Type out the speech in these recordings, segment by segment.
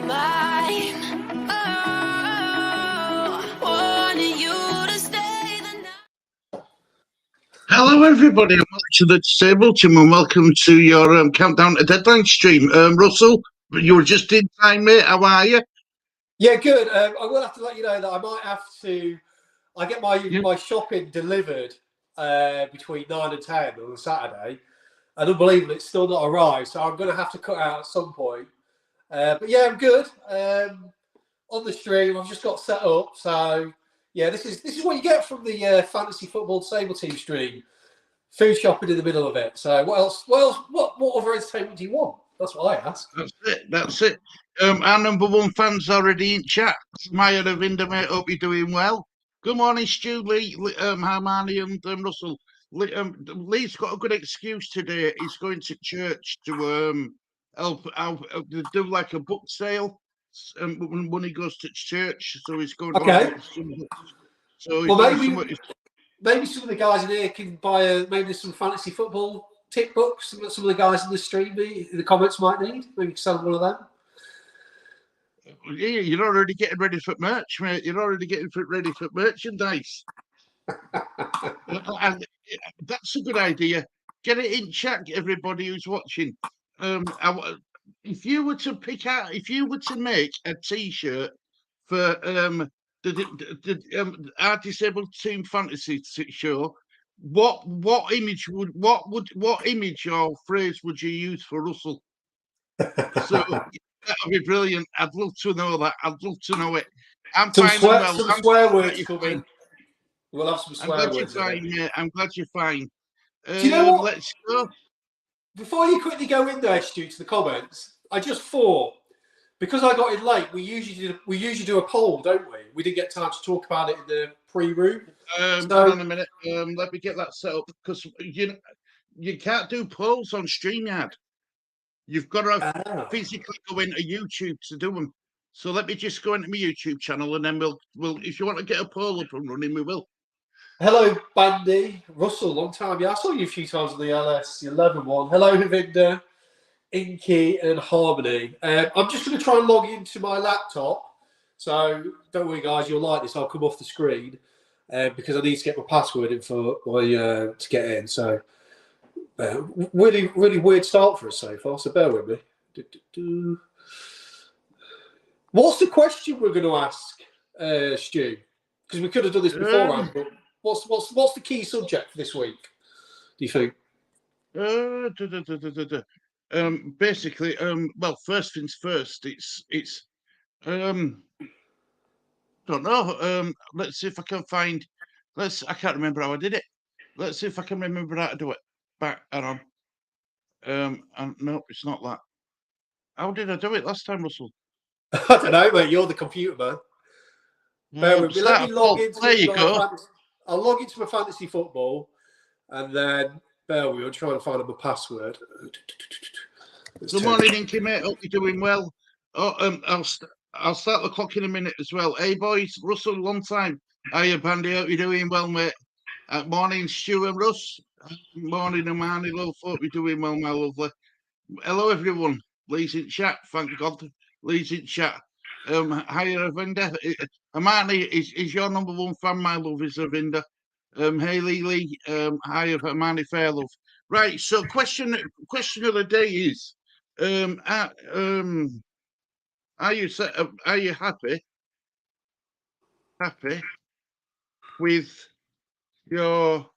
mine. Oh, wanting you to stay the night. Hello, everybody, and welcome to the Table Team, and welcome to your Countdown to Deadline stream. Russell, you were just in time, mate. How are you? Yeah, good. I will have to let you know that I might have to. I get my shopping delivered between 9 and 10 on a Saturday, and unbelievably, it's still not arrived. So I'm going to have to cut out at some point. But yeah, I'm good. On the stream, I've just got set up. So yeah, this is what you get from the fantasy football Table Team stream. Food shopping in the middle of it. So what else? What other entertainment do you want? That's what I ask. That's it. Our number one fan's already in chat. Maya Ravinda, mate. Hope you're doing well. Good morning, Stu, Lee, Hermione, and Russell. Lee's got a good excuse today. He's going to church to help do like a book sale when he goes to church. So he's going. Okay. So maybe some of the guys in here can buy maybe some fantasy football tip books. Some of the guys in the stream in the comments might need. Maybe sell one of them. Yeah, you're already getting ready for merch, mate. You're already getting ready for merchandise. And that's a good idea. Get it in chat, everybody who's watching. If you were to make a T-shirt for our Disabled Team Fantasy show, what image or phrase would you use for Russell? So that would be brilliant. I'd love to know that. I'd love to know it. I'm Some fine. swear words coming. We'll have some swear words. I'm glad you're fine. Do you know what? Let's go. Before you quickly go in there, Stu, to the comments, I just thought, because I got in late, we usually do a poll, don't we? We didn't get time to talk about it in the pre-room. Hold on a minute. Let me get that set up, because you can't do polls on StreamYard. You've got to physically go into YouTube to do them. So let me just go into my YouTube channel, and then we'll if you want to get a poll up and running, we will. Hello, Bandy. Russell, long time. Yeah, I saw you a few times on the LS11 one. Hello, Ravinda, Inky, and Harmony. I'm just going to try and log into my laptop. So don't worry, guys. You'll like this. I'll come off the screen because I need to get my password in for to get in. So really, really weird start for us so far. So bear with me. What's the question we're going to ask, Stu? Because we could have done this beforehand, but what's the key subject for this week, do you think? Basically, well, first things first. It's don't know. Let's see if I can find. I can't remember how I did it. Let's see if I can remember how to do it. Back on. No, it's not that. How did I do it last time, Russell? I don't know, mate. You're the computer man. Bear with me. Let me log into. There you go. I'll log into my fantasy football, and then bear with me. I'll try and find my password. Good morning, Inky, mate. Hope you're doing well. I'll start the clock in a minute as well. Hey, boys, Russell, long time. Hiya, Bandy. Hope you're doing well, mate. Morning, Stu and Russ. Morning, Amani. Love. Hope you're doing well, my lovely. Hello, everyone. Lee's in chat. Thank God. Lee's in chat. Hiya, Ravinda. Amani is your number one fan, my love, is Ravinda. Hey, Lee. Hiya, Amani, fair love. Right. So, question of the day is, are you happy with your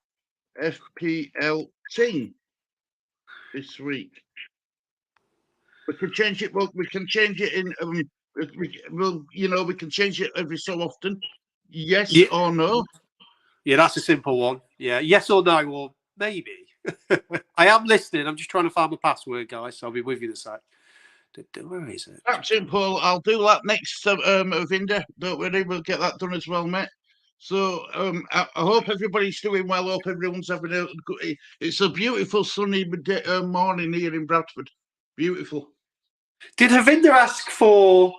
FPL team this week? We can change it. Well, we can change it in. We can change it every so often. Yes or no? Yeah, that's a simple one. Yeah, yes or no, or maybe. I am listening. I'm just trying to find my password, guys. So I'll be with you in a sec. Where is it? That's simple. I'll do that next, Vinda. Don't worry, we'll get that done as well, mate. So I hope everybody's doing well. I hope everyone's having a good. It's a beautiful sunny morning here in Bradford. Beautiful. Did Ravinda ask for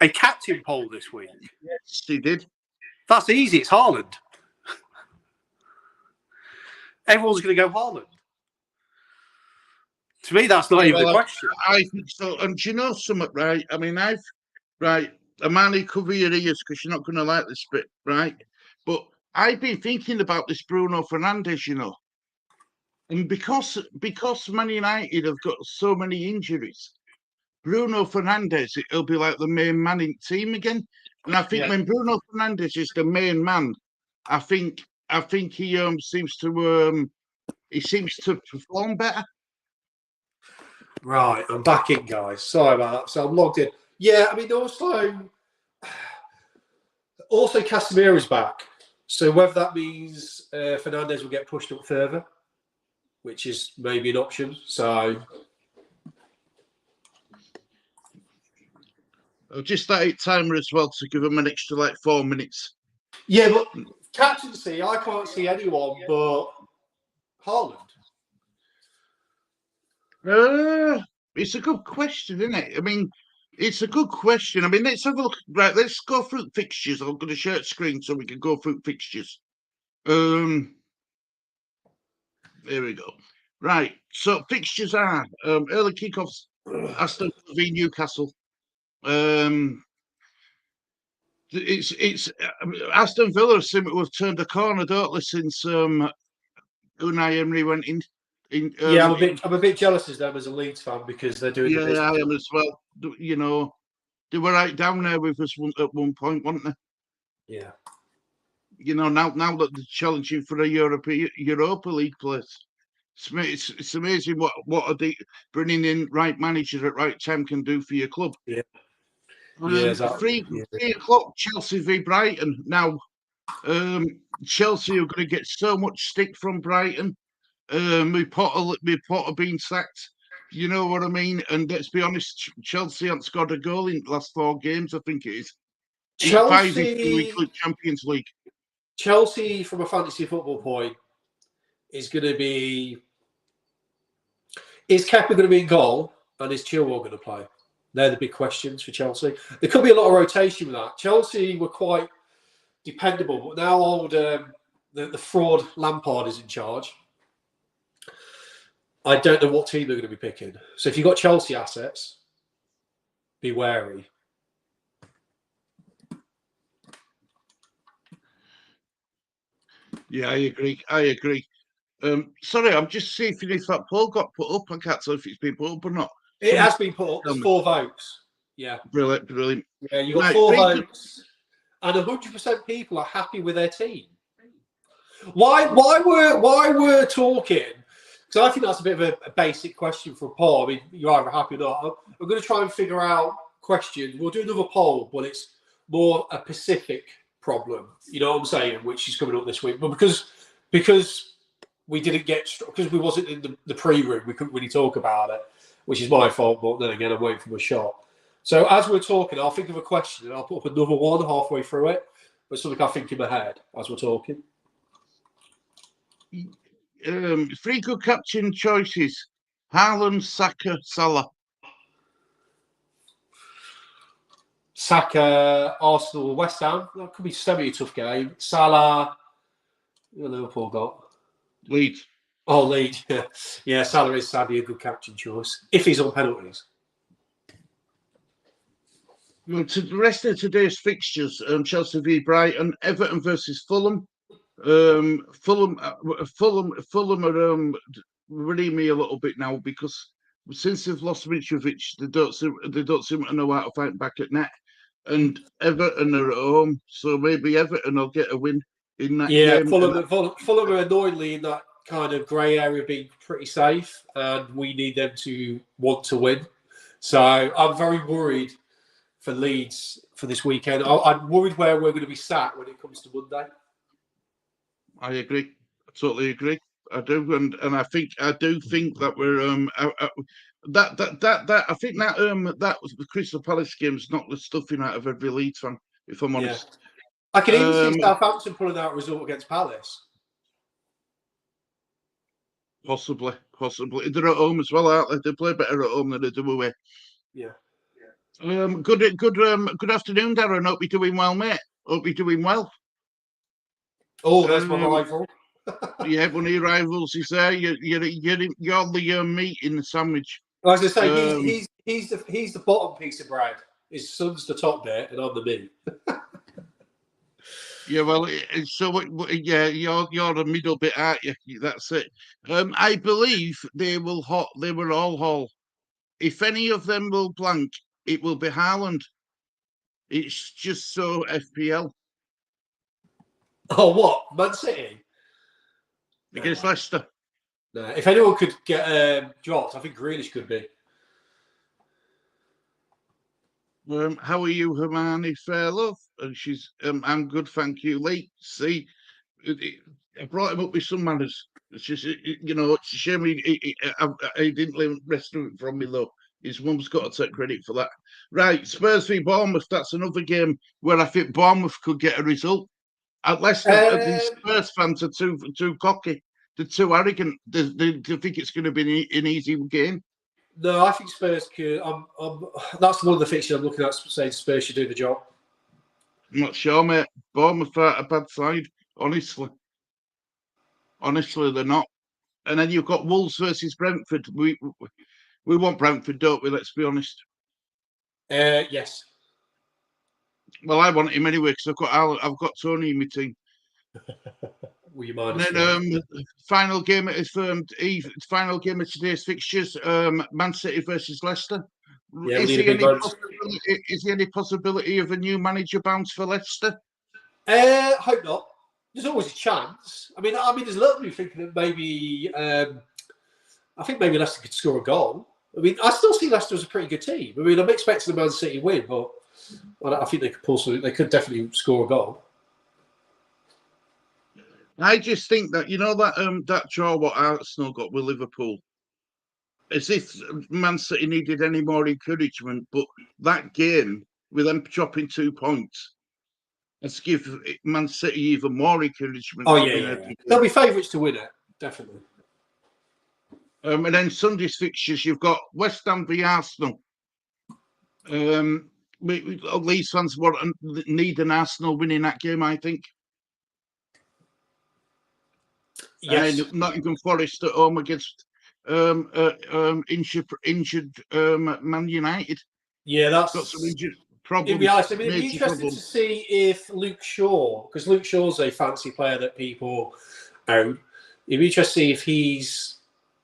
a captain poll this week? Yes, he did. That's easy. It's Haaland. Everyone's going to go Haaland. To me, that's not even a Well, question. I think so. And do you know something, right? I mean, Amani, cover your ears because you're not going to like this bit, right? But I've been thinking about this Bruno Fernandes, you know, and because Man United have got so many injuries, Bruno Fernandes, it'll be like the main man in the team again. And I think when Bruno Fernandes is the main man, I think he seems to perform better. Right, I'm back in, guys. Sorry about that. So I'm logged in. Yeah, I mean, also Casemiro's back. So whether that means Fernandes will get pushed up further, which is maybe an option. So I'll just that timer as well to give him an extra like 4 minutes. yeah, but captaincy, I can't see anyone but Haaland. It's a good question, isn't it? I mean, it's a good question. I mean, let's have a look. Right, let's go through fixtures. I'm going to share the screen so we can go through fixtures. There we go. Right, so fixtures are early kickoffs. Aston Villa v Newcastle. It's Aston Villa seem to have turned a corner, don't they, since Unai Emery went in. Yeah, I'm a bit jealous as them as a Leeds fan because they're doing. Yeah, I am as well. You know, they were right down there with us at one point, weren't they? Yeah. You know, now that they're challenging for a Europa League place, it's amazing what bringing in right managers at right time can do for your club. Yeah. Exactly. 3 o'clock, Chelsea v Brighton. Now, Chelsea are going to get so much stick from Brighton. We Potter being sacked. You know what I mean? And let's be honest, Chelsea haven't scored a goal in the last 4 games, I think it is. Chelsea, Champions League. Chelsea, from a fantasy football point, is going to be... Is Kepa going to be in goal and is Chilwell going to play? They're the big questions for Chelsea. There could be a lot of rotation with that. Chelsea were quite dependable, but now the fraud Lampard is in charge. I don't know what team they're going to be picking. So if you've got Chelsea assets, be wary. Yeah, I agree. Sorry, I'm just seeing if that poll got put up. I can't tell if it's been put up or not. It has been put up. There's 4 votes. Yeah. Brilliant. Yeah, you got 4 votes, and 100% people are happy with their team. Why we're talking? Because I think that's a bit of a basic question for a poll. I mean, you're either happy or not. I'm going to try and figure out questions. We'll do another poll, but it's more a Pacific problem. You know what I'm saying? Which is coming up this week. But because we didn't get, because we wasn't in the pre-room, we couldn't really talk about it, which is my fault. But then again, I'm waiting for my shot. So as we're talking, I'll think of a question and I'll put up another one halfway through it. But something I think in my head as we're talking. 3 good captain choices: Haaland, Saka, Salah. Saka, Arsenal, West Ham. That could be a tough game. Salah, Liverpool got Leeds. Oh, Leeds. Yeah, Salah is sadly a good captain choice if he's on penalties. Well, to the rest of today's fixtures: Chelsea v Brighton, Everton versus Fulham. Fulham are worrying me a little bit now because since they've lost Mitrovic, they don't seem to know how to fight back at net. And Everton are at home, so maybe Everton will get a win in that game. Fulham are annoyingly in that kind of grey area, being pretty safe, and we need them to want to win. So I'm very worried for Leeds for this weekend. I'm worried where we're going to be sat when it comes to Monday. I agree. I totally agree. I do, and I do think that we're I think that was the Crystal Palace game's knocked the stuffing out of every Leeds fan, if I'm honest. I can even see Southampton pulling out a result against Palace. Possibly. They're at home as well, aren't they? They play better at home than they do away. Yeah. Good afternoon, Darren. Hope you're doing well, mate. Hope you're doing well. Oh, there's my rival. Yeah, one of your rivals is there. You're the meat in the sandwich. Well, as I say, he's the bottom piece of bread. His son's the top bit, and I'm the meat. Yeah, well, yeah, you're the middle bit, aren't you? That's it. I believe they will all Hall. If any of them will blank, it will be Haaland. It's just so FPL Oh, what? Man City? against Leicester. No. If anyone could get dropped, I think Grealish could be. How are you, Hermione Fairlove? And she's, I'm good, thank you. Lee, see, I brought him up with some manners. It's just, it's a shame he didn't learn the rest of it from me, though. His mum's got to take credit for that. Right, Spurs v Bournemouth. That's another game where I think Bournemouth could get a result. At Leicester, these Spurs fans are too cocky. They're too arrogant. They think it's going to be an easy game. No, I think Spurs could. That's one of the fixtures I'm looking at, saying Spurs should do the job. I'm not sure, mate. Bournemouth are a bad side, honestly. Honestly, they're not. And then you've got Wolves versus Brentford. We want Brentford, don't we? Let's be honest. Yes. Well, I want him anyway because I've got Tony in my team. Will you mind? And then final game of today's fixtures: Man City versus Leicester. Yeah, is there any possibility of a new manager bounce for Leicester? Hope not. There's always a chance. I mean, there's a lot of me thinking that maybe. I think maybe Leicester could score a goal. I mean, I still see Leicester as a pretty good team. I mean, I'm expecting the Man City win, but I think they could pull something. They could definitely score a goal. I just think that that draw what Arsenal got with Liverpool, as if Man City needed any more encouragement. But that game with them dropping 2 points, let's give Man City even more encouragement. Oh yeah. They'll be favourites to win it, definitely. And then Sunday's fixtures, you've got West Ham v Arsenal. Leeds fans need an Arsenal winning that game, I think. Yes. And Nottingham Forest at home against injured Man United. Yeah, that's got some injured problems. To be honest, it'd be interesting to see if Luke Shaw, because Luke Shaw's a fancy player that people own. It'd be interesting to see if he's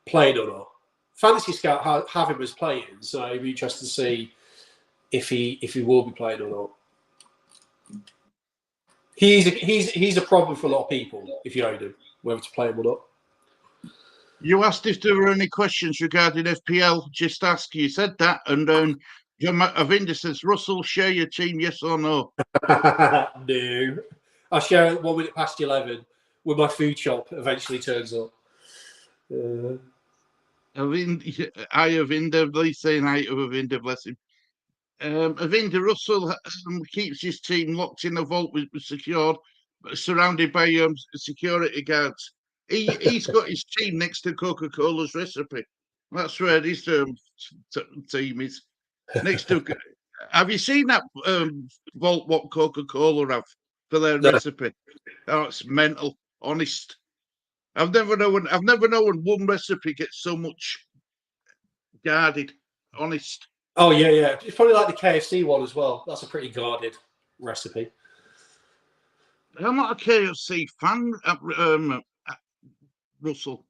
played or not. Fantasy Scout have him as playing, so it'd be interesting to see if he will be playing or not. He's a problem for a lot of people if you own him, whether to play him or not. You asked if there were any questions regarding FPL. Just ask. You said that, and John Avinda says, "Russell, share your team, yes or no?" No, I'll share it 1 minute past 11 when my food shop eventually turns up. Avinda, please say hi to Avinda, bless him. Avinda Russell keeps his team locked in a vault with secured, surrounded by security guards. He's got his team next to Coca-Cola's recipe. That's where his team is. Next to. Have you seen that vault? What Coca-Cola have for their recipe? Oh, it's mental. Honest. I've never known one recipe gets so much guarded. Honest. Oh yeah. It's probably like the KFC one as well. That's a pretty guarded recipe. I'm not a KFC fan, Russell.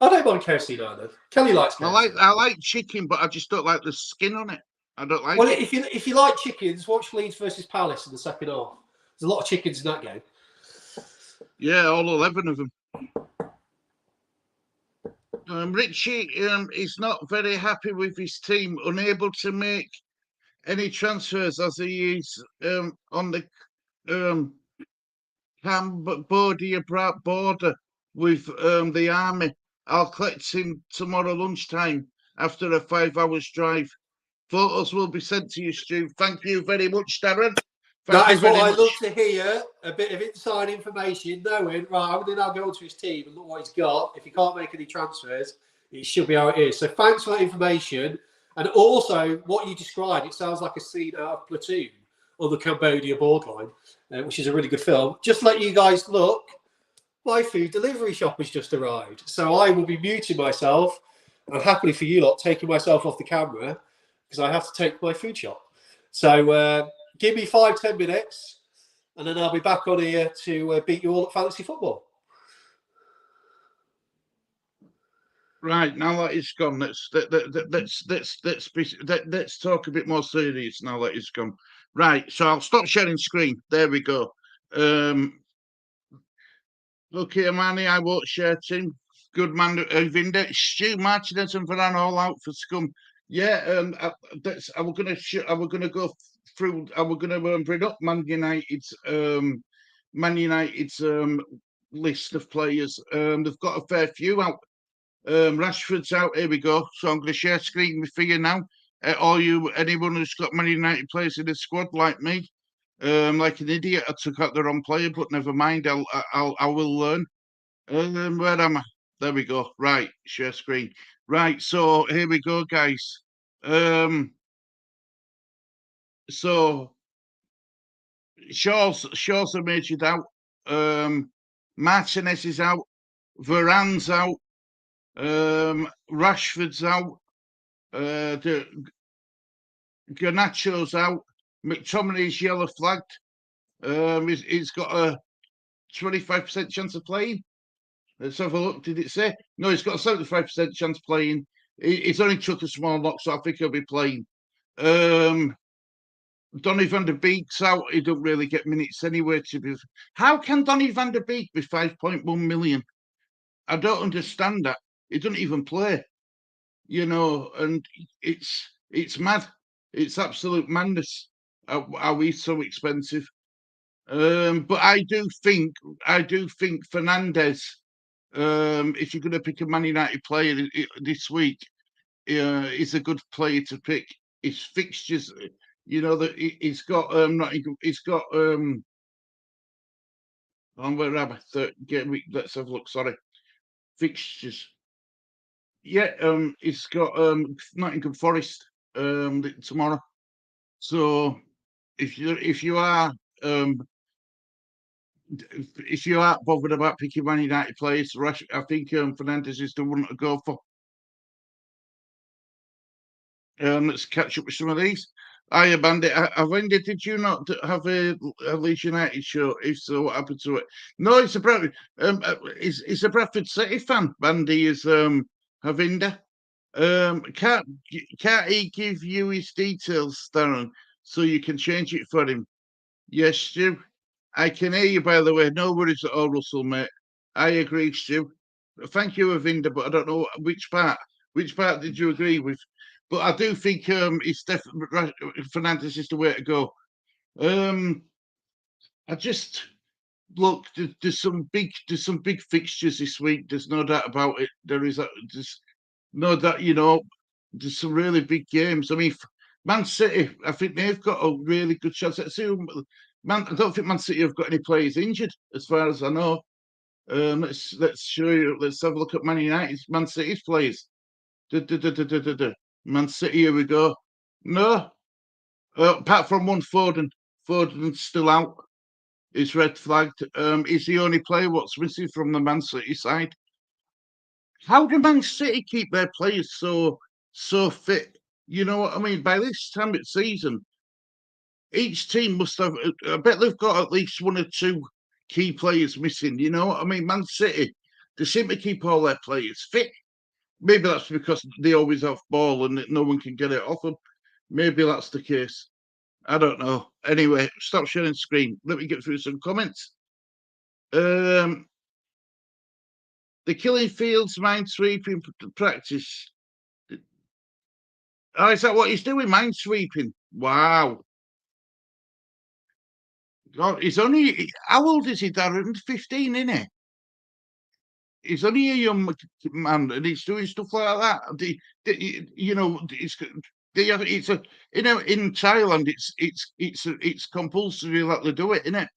I don't mind KFC either. Kelly likes KFC. I like chicken, but I just don't like the skin on it. I don't like it. Well, if you like chickens, watch Leeds versus Palace in the second half. There's a lot of chickens in that game. Yeah, all 11 of them. Richie is not very happy with his team, unable to make any transfers as he is on the Cambodia border with the army. I'll collect him tomorrow lunchtime after a 5 hours drive. Photos will be sent to you, Stu. Thank you very much, Darren. That is what I love to hear. A bit of inside information, knowing, right, I'm going to now go to his team and look what he's got. If he can't make any transfers, it should be how it is. So thanks for that information. And also, what you described, it sounds like a scene out of Platoon on the Cambodia borderline, which is a really good film. Just let you guys look. my food delivery shop has just arrived. So I will be muting myself and happily for you lot taking myself off the camera because I have to take my food shop. So give me 5-10 minutes and then I'll be back on here to beat you all at fantasy football. Right, now that it's gone, let's talk a bit more serious now that it's gone. Right, so I'll stop sharing screen. There we go. Look here, Manny, I won't share team. Good man, Vinda. Stu Martinez and Varane all out for scum. Yeah, I was gonna go through. I was gonna bring up Man United's list of players. They've got a fair few out. Rashford's out. Here we go. So I'm going to share screen for you now. Anyone who's got Man United players in the squad like me, like an idiot, I took out the wrong player, but never mind. I will learn. Where am I? There we go. Right, share screen. Right, so here we go, guys. So Shaw's are majored out. Martinez is out. Varane's out. Rashford's out. Garnacho's out. McTominay's yellow flagged. He's got a 25% chance of playing. Let's have a look. Did it say? No, he's got a 75% chance of playing. He's only took a small knock, so I think he'll be playing. Donny van der Beek's out. He don't really get minutes anyway. How can Donny van der Beek be 5.1 million? I don't understand that. He doesn't even play, and it's mad. It's absolute madness how he's so expensive. But I do think Fernandes, if you're going to pick a Man United player this week, is a good player to pick. His fixtures, that he's got he's got where am I? Let's have a look. Sorry, fixtures. Yeah, he's got Nottingham Forest tomorrow. So if you are bothered about picking Man United players, I think Fernandes is the one to go for. Let's catch up with some of these. Hiya, Bandit. Wendy, did you not have a Leeds United show? If so, what happened to it? No, it's a Bradford. It's a Bradford City fan. Bandy is Havinda. Can't he give you his details, Darren, so you can change it for him? Yes, Stu. I can hear you, by the way. No worries at all, Russell, mate. I agree, Stu. Thank you, Avinda, but I don't know which part. Which part did you agree with? But I do think it's definitely Fernandes is the way to go. I just look. There's some big fixtures this week. There's no doubt about it. There's no doubt. There's some really big games. I mean, Man City. I think they've got a really good chance. I don't think Man City have got any players injured, as far as I know. Let's show you. Let's have a look at Man City's players. Man City, here we go. No, apart from one Foden. Foden's still out. He's red flagged. He's the only player what's missing from the Man City side. How do Man City keep their players so fit? You know what I mean? By this time of season, each team must have. I bet they've got at least one or two key players missing. You know what I mean? Man City, they seem to keep all their players fit. Maybe that's because they always have ball and no one can get it off them. Maybe that's the case. I don't know. Anyway, stop sharing screen. Let me get through some comments. The killing fields minesweeping practice. Oh, is that what he's doing? Minesweeping. Wow. God, he's only, how old is he, Darren? 15, isn't he? He's only a young man and he's doing stuff like that. It's in Thailand it's compulsory that they do it, isn't it?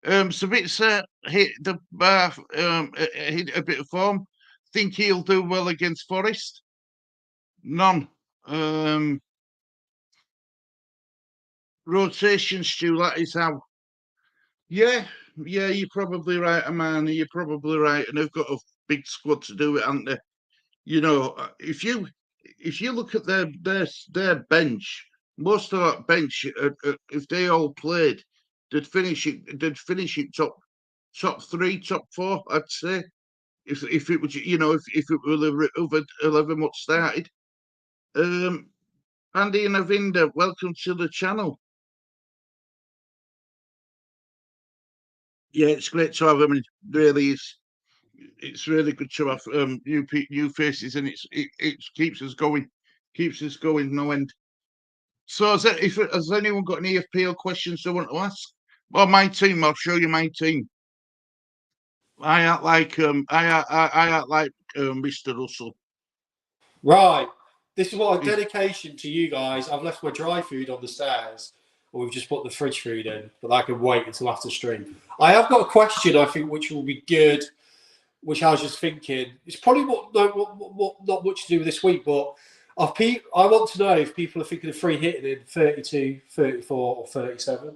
Sabitzer hit the bar, hit a bit of form. Think he'll do well against Forest? None. Rotation, Stu, that is how. Yeah, you're probably right, Amani. You're probably right, and they've got a big squad to do it, haven't they? You know, if you look at their bench, most of that bench, if they all played, they'd finish it top three, top four. I'd say if it was, if it were the other 11 what started. Andy and Avinda, welcome to the channel. Yeah, it's great to have them. It really is. It's really good to have new faces, and it keeps us going, no end. So, has anyone got any FPL questions they want to ask? Well, my team. I'll show you my team. I act like Mr. Russell. Right. This is what a dedication to you guys. I've left my dry food on the stairs, or we've just put the fridge food in, but I can wait until after stream. I have got a question, I think, which will be good, which I was just thinking. It's probably not much to do with this week, but I want to know if people are thinking of free hitting in 32, 34, or 37.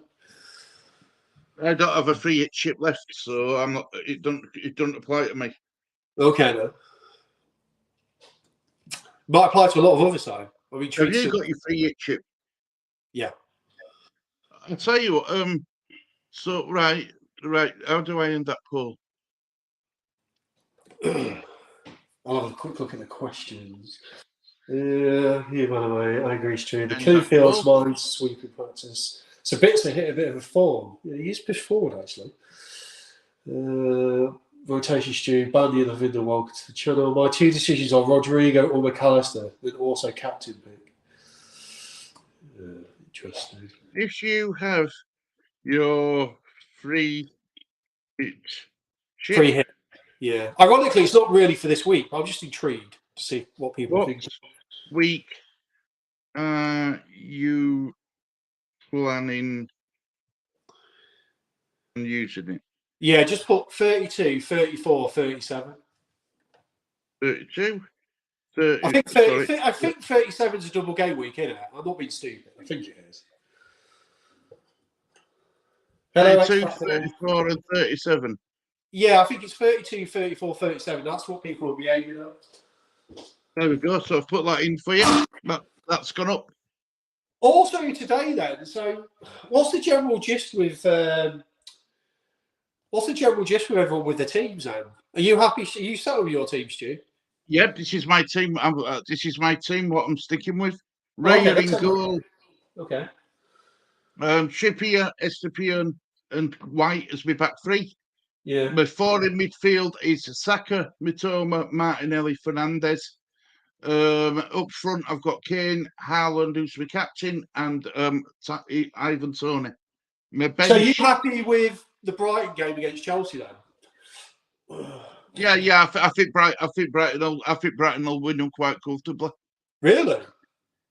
I don't have a free hit chip left, so I'm not. It don't apply to me. Okay, then. Might apply to a lot of other side. I mean, have you got your free hit chip? Yeah. I'll tell you what. So right. How do I end that poll? I'll have a quick look at the questions. Here, by the way, I agree, Stu. The coup feels mine sweeping practice. So Bits hit a bit of a form. Yeah, he's pushed forward, actually. Rotation Stu, Bandy and Lavinda, welcome to the channel. My two decisions are Rodrigo or McAllister, with also captain pick. Interesting. If you have your free hit chip, free hit, yeah. Ironically, it's not really for this week. I'm just intrigued to see what people think. Week you planning on using it? Yeah, just put 32, 34, 37. 32? 30, I think 37 is a double game week, isn't it? I'm not being stupid. I think it is. 32, 34, and 37. Yeah, I think it's 32, 34, 37. That's what people will be aiming at. There we go. So I've put that in for you. That's gone up. Also today, then. So, what's the general gist with? What's the general gist with everyone with the teams? Then, are you happy? Are you settled with your team, Stu? Yep, this is my team. This is my team. What I'm sticking with. Raya in goal. Okay. Trippier, Estepian, and White as my back three. Yeah. My four in midfield is Saka, Mitoma, Martinelli, Fernandez. Up front, I've got Kane, Haaland, who's my captain, and Ivan Toney. So you happy with the Brighton game against Chelsea then? Yeah. I think Brighton will win them quite comfortably. Really?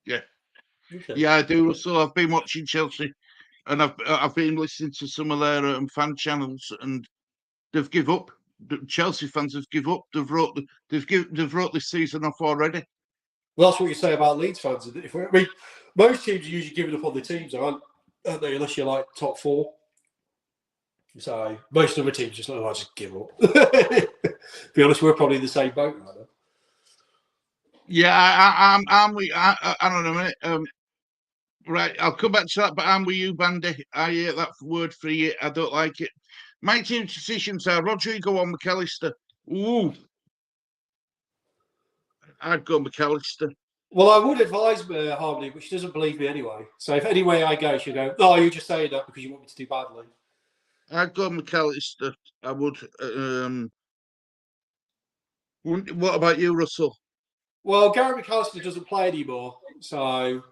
Yeah. Okay. Yeah, I do. So I've been watching Chelsea, and I've been listening to some of their fan channels, and they've give up. The Chelsea fans have give up. They've wrote this season off already. Well, that's what you say about Leeds fans. Most teams are usually giving up on the teams, aren't they? Unless you're like top four. So most other teams just like, just give up. To be honest, we're probably in the same boat right now. Yeah, I'm with. I don't know, mate. Right, I'll come back to that, but I'm with you, Bandy. I hate that word for you. I don't like it. My team's decisions are Rodrigo or McAllister. Ooh. I'd go McAllister. Well, I would advise Harmony, but she doesn't believe me anyway. So if any way I go, she'll go, "Oh, you're just saying that because you want me to do badly." I'd go McAllister. I would. What about you, Russell? Well, Gary McAllister doesn't play anymore, so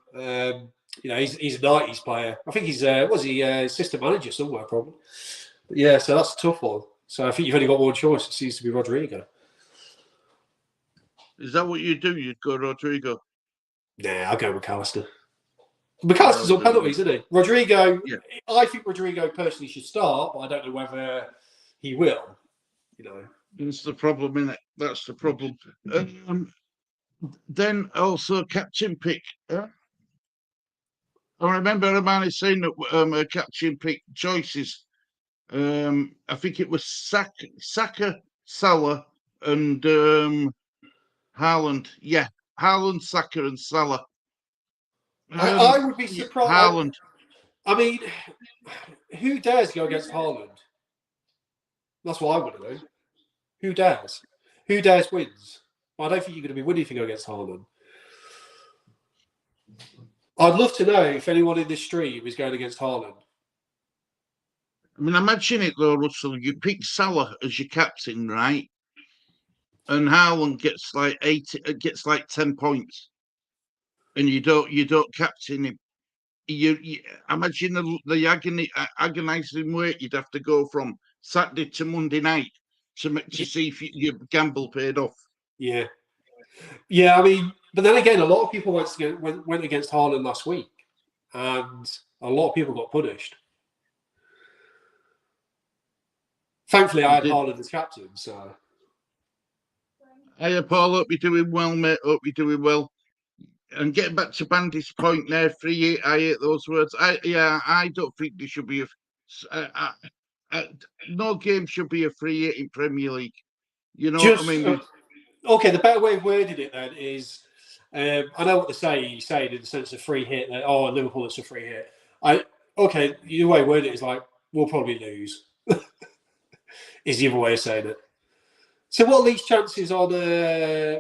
he's a 90s player. I think he's assistant manager somewhere probably. But yeah, so that's a tough one. So I think you've only got one choice. It seems to be Rodrigo. Is that what you do? You'd go Rodrigo? Nah, I'll go McAllister. McAllister's on penalties, isn't he? Rodrigo, yeah. I think Rodrigo personally should start, but I don't know whether he will. That's the problem, isn't it? That's the problem. Then also captain pick. I remember a man saying that captain pick choices I think it was Saka, Salah, and Haaland. Yeah, Haaland, Saka, and Salah. I would be surprised. Haaland. I mean, who dares go against Haaland? That's what I want to know. Who dares? Who dares wins? I don't think you're going to be winning if you go against Haaland. I'd love to know if anyone in this stream is going against Haaland. I mean, imagine it though, Russell. You pick Salah as your captain, right? And Haaland gets like 10 points, and you don't captain him. You imagine the agonising work you'd have to go from Saturday to Monday night to see if your gamble paid off. Yeah. I mean, but then again, a lot of people went against Haaland last week, and a lot of people got punished. Thankfully, I had Haaland as captain, so. Hey, Paul, hope you're doing well, mate. Hope you're doing well. And getting back to Bandy's point there, free hit, I hate those words. I don't think there should be no game should be a free hit in Premier League. You know what I mean? Okay, the better way of wording it then is, I know what they say. You say it in the sense of free hit. That, Liverpool, it's a free hit. The way of wording it is like, we'll probably lose. Is the other way of saying it. So what Leeds' chances on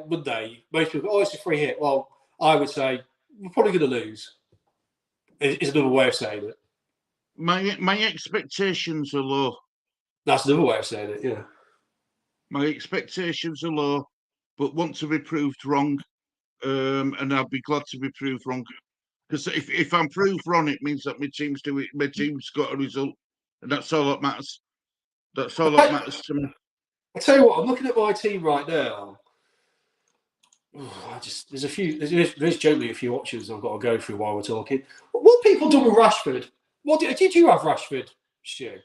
Monday? Most people, it's a free hit. Well, I would say we're probably going to lose. Is another way of saying it. My expectations are low. That's another way of saying it, yeah. My expectations are low, but want to be proved wrong. And I'll be glad to be proved wrong. Because if I'm proved wrong, it means that my team's got a result. And that's all that matters. That's all that matters to me. I tell you what, I'm looking at my team right now. There's generally a few options I've got to go through while we're talking. What people do with Rashford? What did you have Rashford, Stu?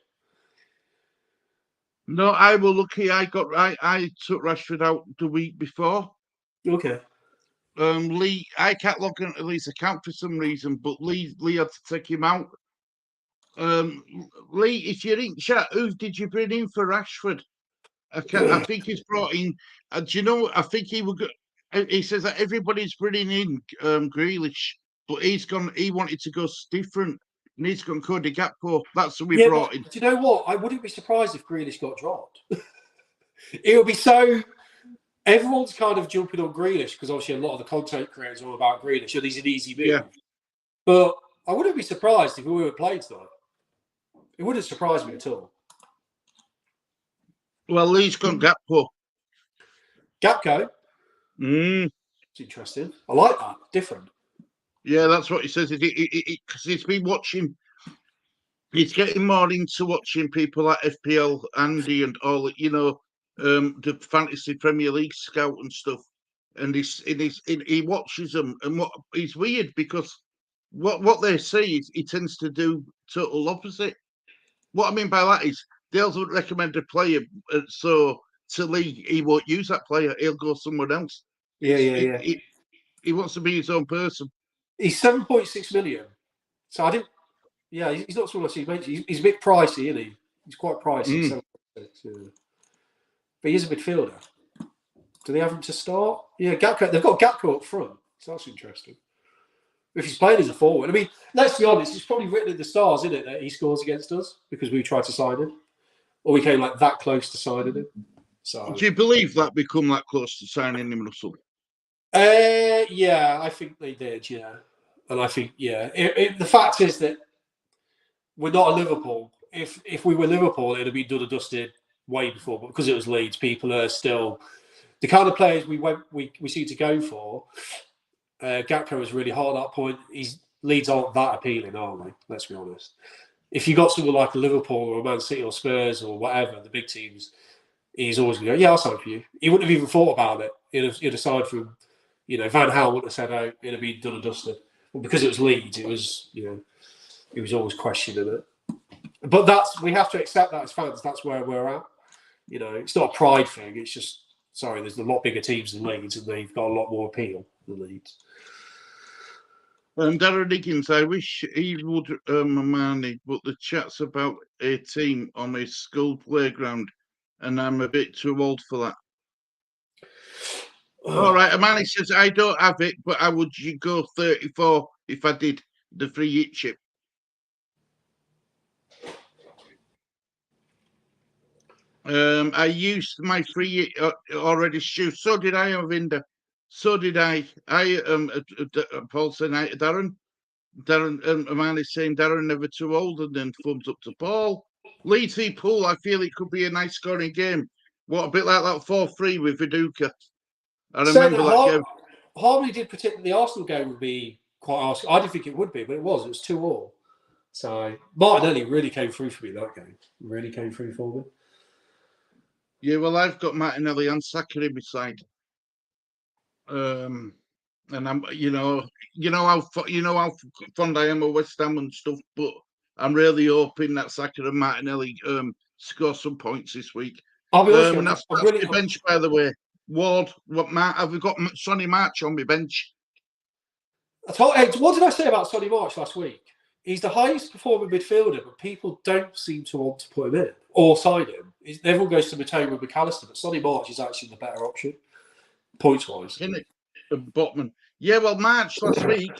No, I was lucky. I took Rashford out the week before. Okay. Lee, I can't log into Lee's account for some reason, but Lee had to take him out. Lee, if you're in chat, who did you bring in for Rashford? I think he's brought in. Do you know? I think he says that everybody's bringing in Grealish, but he wanted to go different, and he's gone Cody Gakpo. That's who we brought in. Do you know what? I wouldn't be surprised if Grealish got dropped. It would be so. Everyone's kind of jumping on Grealish because obviously a lot of the content creators are all about Grealish. And he's an easy move. Yeah. But I wouldn't be surprised if we were playing tonight. It wouldn't surprise me at all. Well, Lee's gone Gakpo. Gakpo? It's interesting. I like that. Different. Yeah, that's what he says. Because he's been watching. He's getting more into watching people like FPL, Andy, and all, the Fantasy Premier League scout and stuff. And he watches them. And he's weird because what they see is he tends to do total opposite. What I mean by that is they'll recommend a player, so to Lee, he won't use that player. He'll go somewhere else. Yeah. He wants to be his own person. He's 7.6 million. So I didn't. Yeah, he's not someone I see. He's a bit pricey, isn't he? He's quite pricey. 7.6, yeah. But he's a midfielder. Do they have him to start? Yeah, Gakpo. They've got Gakpo up front. So that's interesting. If he's playing as a forward, I mean, let's be honest, it's probably written in the stars, isn't it, that he scores against us because we tried to sign him, or we came like that close to signing him. So, do you believe that we come that close to signing him, Russell? Yeah, I think they did. Yeah, and I think the fact is that we're not a Liverpool. If we were Liverpool, it'd have been done and dusted way before. But because it was Leeds, people are still the kind of players we seem to go for. Gakpo was really hard at that point. Leeds aren't that appealing, are they? Let's be honest. If you got someone like a Liverpool or a Man City or Spurs or whatever, the big teams, he's always going to go, yeah, I'll sign for you. He wouldn't have even thought about it. He'd have signed for him. Van Gaal wouldn't have said, oh, it'd have been done and dusted. But because it was Leeds, it was, he was always questioning it. But we have to accept that as fans. That's where we're at. It's not a pride thing. It's just, there's a lot bigger teams than Leeds and they've got a lot more appeal than Leeds. Darren Higgins, I wish he would Mamani, but the chat's about a team on a school playground, and I'm a bit too old for that. All right, Amani says, I don't have it, but I would go 34 if I did the free hit chip. I used my free hit already, Stu. So did I, Avinda. So did I. Paul said, Darren, Amani's saying Darren never too old, and then thumbs up to Paul. Leeds v Pool, I feel it could be a nice scoring game. What, a bit like that 4-3 with Viduka. I remember that game. Harmony did predict that the Arsenal game would be quite Arsenal. I didn't think it would be, but it was. It was 2-2. So Martinelli really came through for me that game. Really came through for me. Yeah, well, I've got Martinelli and Saka in my side. And I'm, how fond I am of West Ham and stuff, but I'm really hoping that Saka and Martinelli score some points this week. I'll be honest, and that's really, my bench, by the way. Ward, have we got Sonny March on my bench? What did I say about Sonny March last week? He's the highest performing midfielder, but people don't seem to want to put him in or sign him. Everyone goes to Mateo and McAllister, but Sonny March is actually the better option, points-wise. Isn't it? Botman. Yeah, well, March last week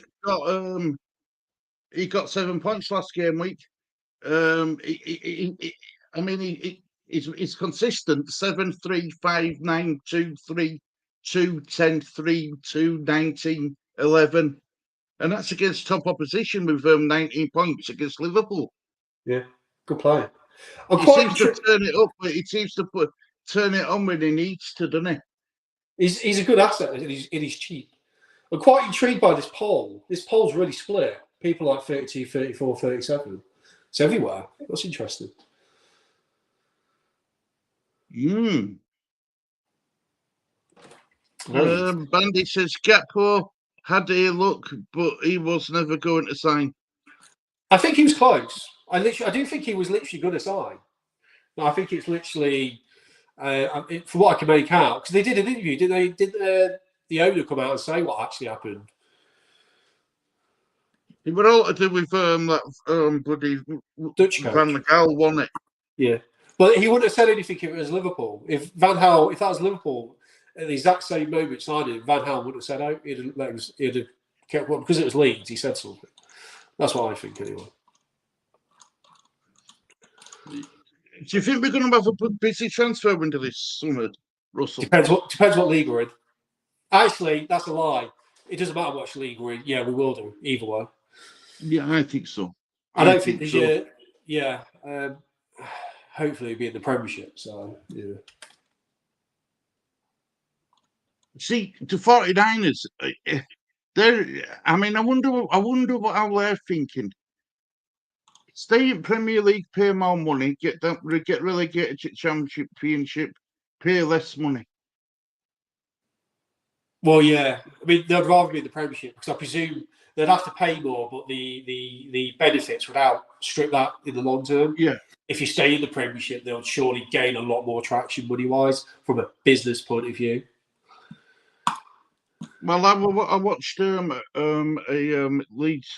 he got 7 points last game week. He's consistent 7, 3, 5, 9, 2, 3, 2, 10, 3, 2, 19, 11. And that's against top opposition with 19 points against Liverpool. Yeah, good play. He seems to turn it up, but he seems to turn it on when he needs to, doesn't he? He's a good asset and he's cheap. I'm quite intrigued by this poll. This poll's really split. People like 32, 34, 37. It's everywhere. That's interesting. Bandy says Gakpo had a look, but he was never going to sign. I think he was close. I do think he was literally going to sign. No, I think it's literally, from what I can make out, because they did an interview, didn't they? Did the owner come out and say what actually happened? It were all to do with that bloody Dutch coach. Van Gaal, wasn't it? Yeah, but he wouldn't have said anything if it was Liverpool. If that was Liverpool at the exact same moment signing, Van Gaal wouldn't have said out. He'd have kept one because it was Leeds. He said something. That's what I think, anyway. Do you think we're going to have a busy transfer window this summer, Russell? Depends what league we're in. Actually, that's a lie. It doesn't matter which league we're in. Yeah, we will do either way. Yeah, I think so. I don't think so. Hopefully it'll be in the Premiership. So yeah. See, to 49ers, I wonder what how they're thinking. Stay in Premier League, pay more money, get relegated to Championship, pay less money. Well, yeah. I mean, they'd rather be in the Premiership because I presume they'd have to pay more, but the benefits would outstrip that in the long term. Yeah. If you stay in the Premiership, they'll surely gain a lot more traction money-wise from a business point of view. Well, I watched a Leeds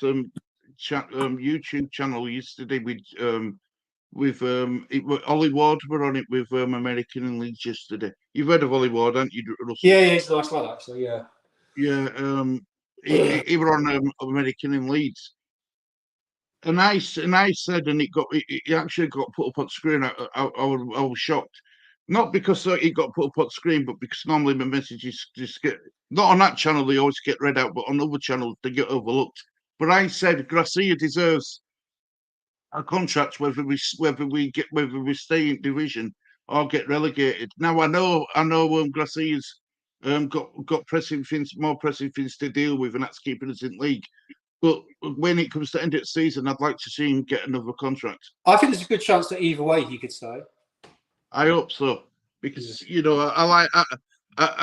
YouTube channel yesterday with Ollie Ward were on it with American and Leeds yesterday. You've heard of Ollie Ward, haven't you, Russell? Yeah, he's a nice lad actually. Yeah. Yeah. He were on American and Leeds, and I said, and it actually got put up on screen. I was shocked. Not because it got put up on screen, but because normally my messages just get, not on that channel, they always get read out, but on other channels, they get overlooked. But I said Gracia deserves a contract whether we stay in division or get relegated. Now, I know Gracia's got more pressing things to deal with, and that's keeping us in league. But when it comes to end of the season, I'd like to see him get another contract. I think there's a good chance that either way he could stay. I hope so, because I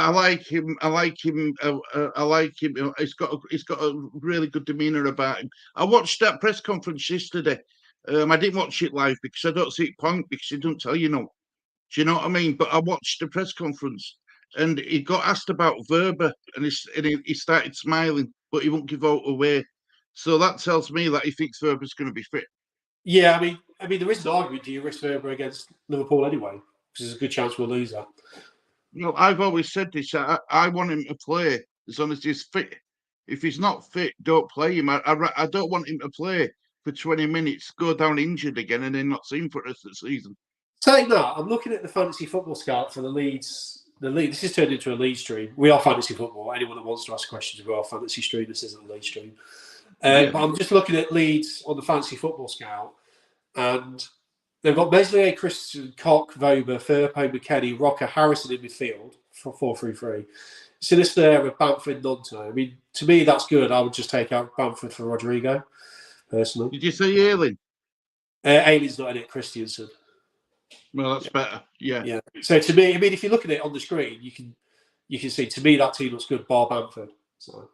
like him. I like him. He's got a really good demeanour about him. I watched that press conference yesterday. I didn't watch it live because I don't see it point because he don't tell you no. Do you know what I mean? But I watched the press conference and he got asked about Verba and he started smiling, but he won't give out away. So that tells me that he thinks Verber's going to be fit. Yeah, I mean, there is an argument. Do you risk Verber against Liverpool anyway? Because there's a good chance we'll lose that. I've always said this. I want him to play as long as he's fit. If he's not fit, don't play him. I don't want him to play for 20 minutes, go down injured again, and then not see him for the rest of the season. Saying that, I'm looking at the fantasy football scout for the Leeds. This has turned into a Leeds stream. We are fantasy football. Anyone that wants to ask questions, we are fantasy stream. This isn't a Leeds stream. But I'm just looking at Leeds on the fantasy football scout, and they've got Meslier, Christensen, Koch, Vober, Firpo, McKennie, Rocker, Harrison in midfield for 4-3-3. Sinister with Bamford, Nonto. I mean, to me, that's good. I would just take out Bamford for Rodrigo, personally. Did you say Ayling? Aileen's not in it, Christiansen. Well, that's better. Yeah. Yeah. So to me, I mean, if you look at it on the screen, you can see, to me, that team looks good, bar Bamford. So.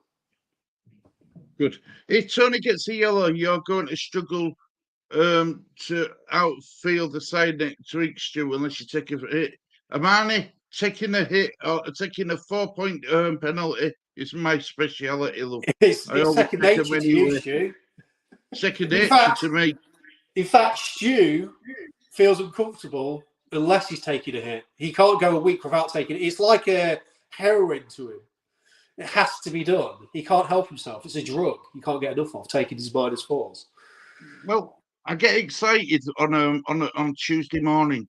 Good. If Tony gets a yellow, you're going to struggle to outfield the side next to each, Stu, unless you take a hit. Amani taking a hit or taking a 4-point penalty is my speciality, love. It's second nature to you, Stu. Second nature to me. In fact, Stu feels uncomfortable unless he's taking a hit. He can't go a week without taking it. It's like a heroin to him. It has to be done. He can't help himself. It's a drug. He can't get enough of taking his -4s. Well, I get excited on Tuesday morning.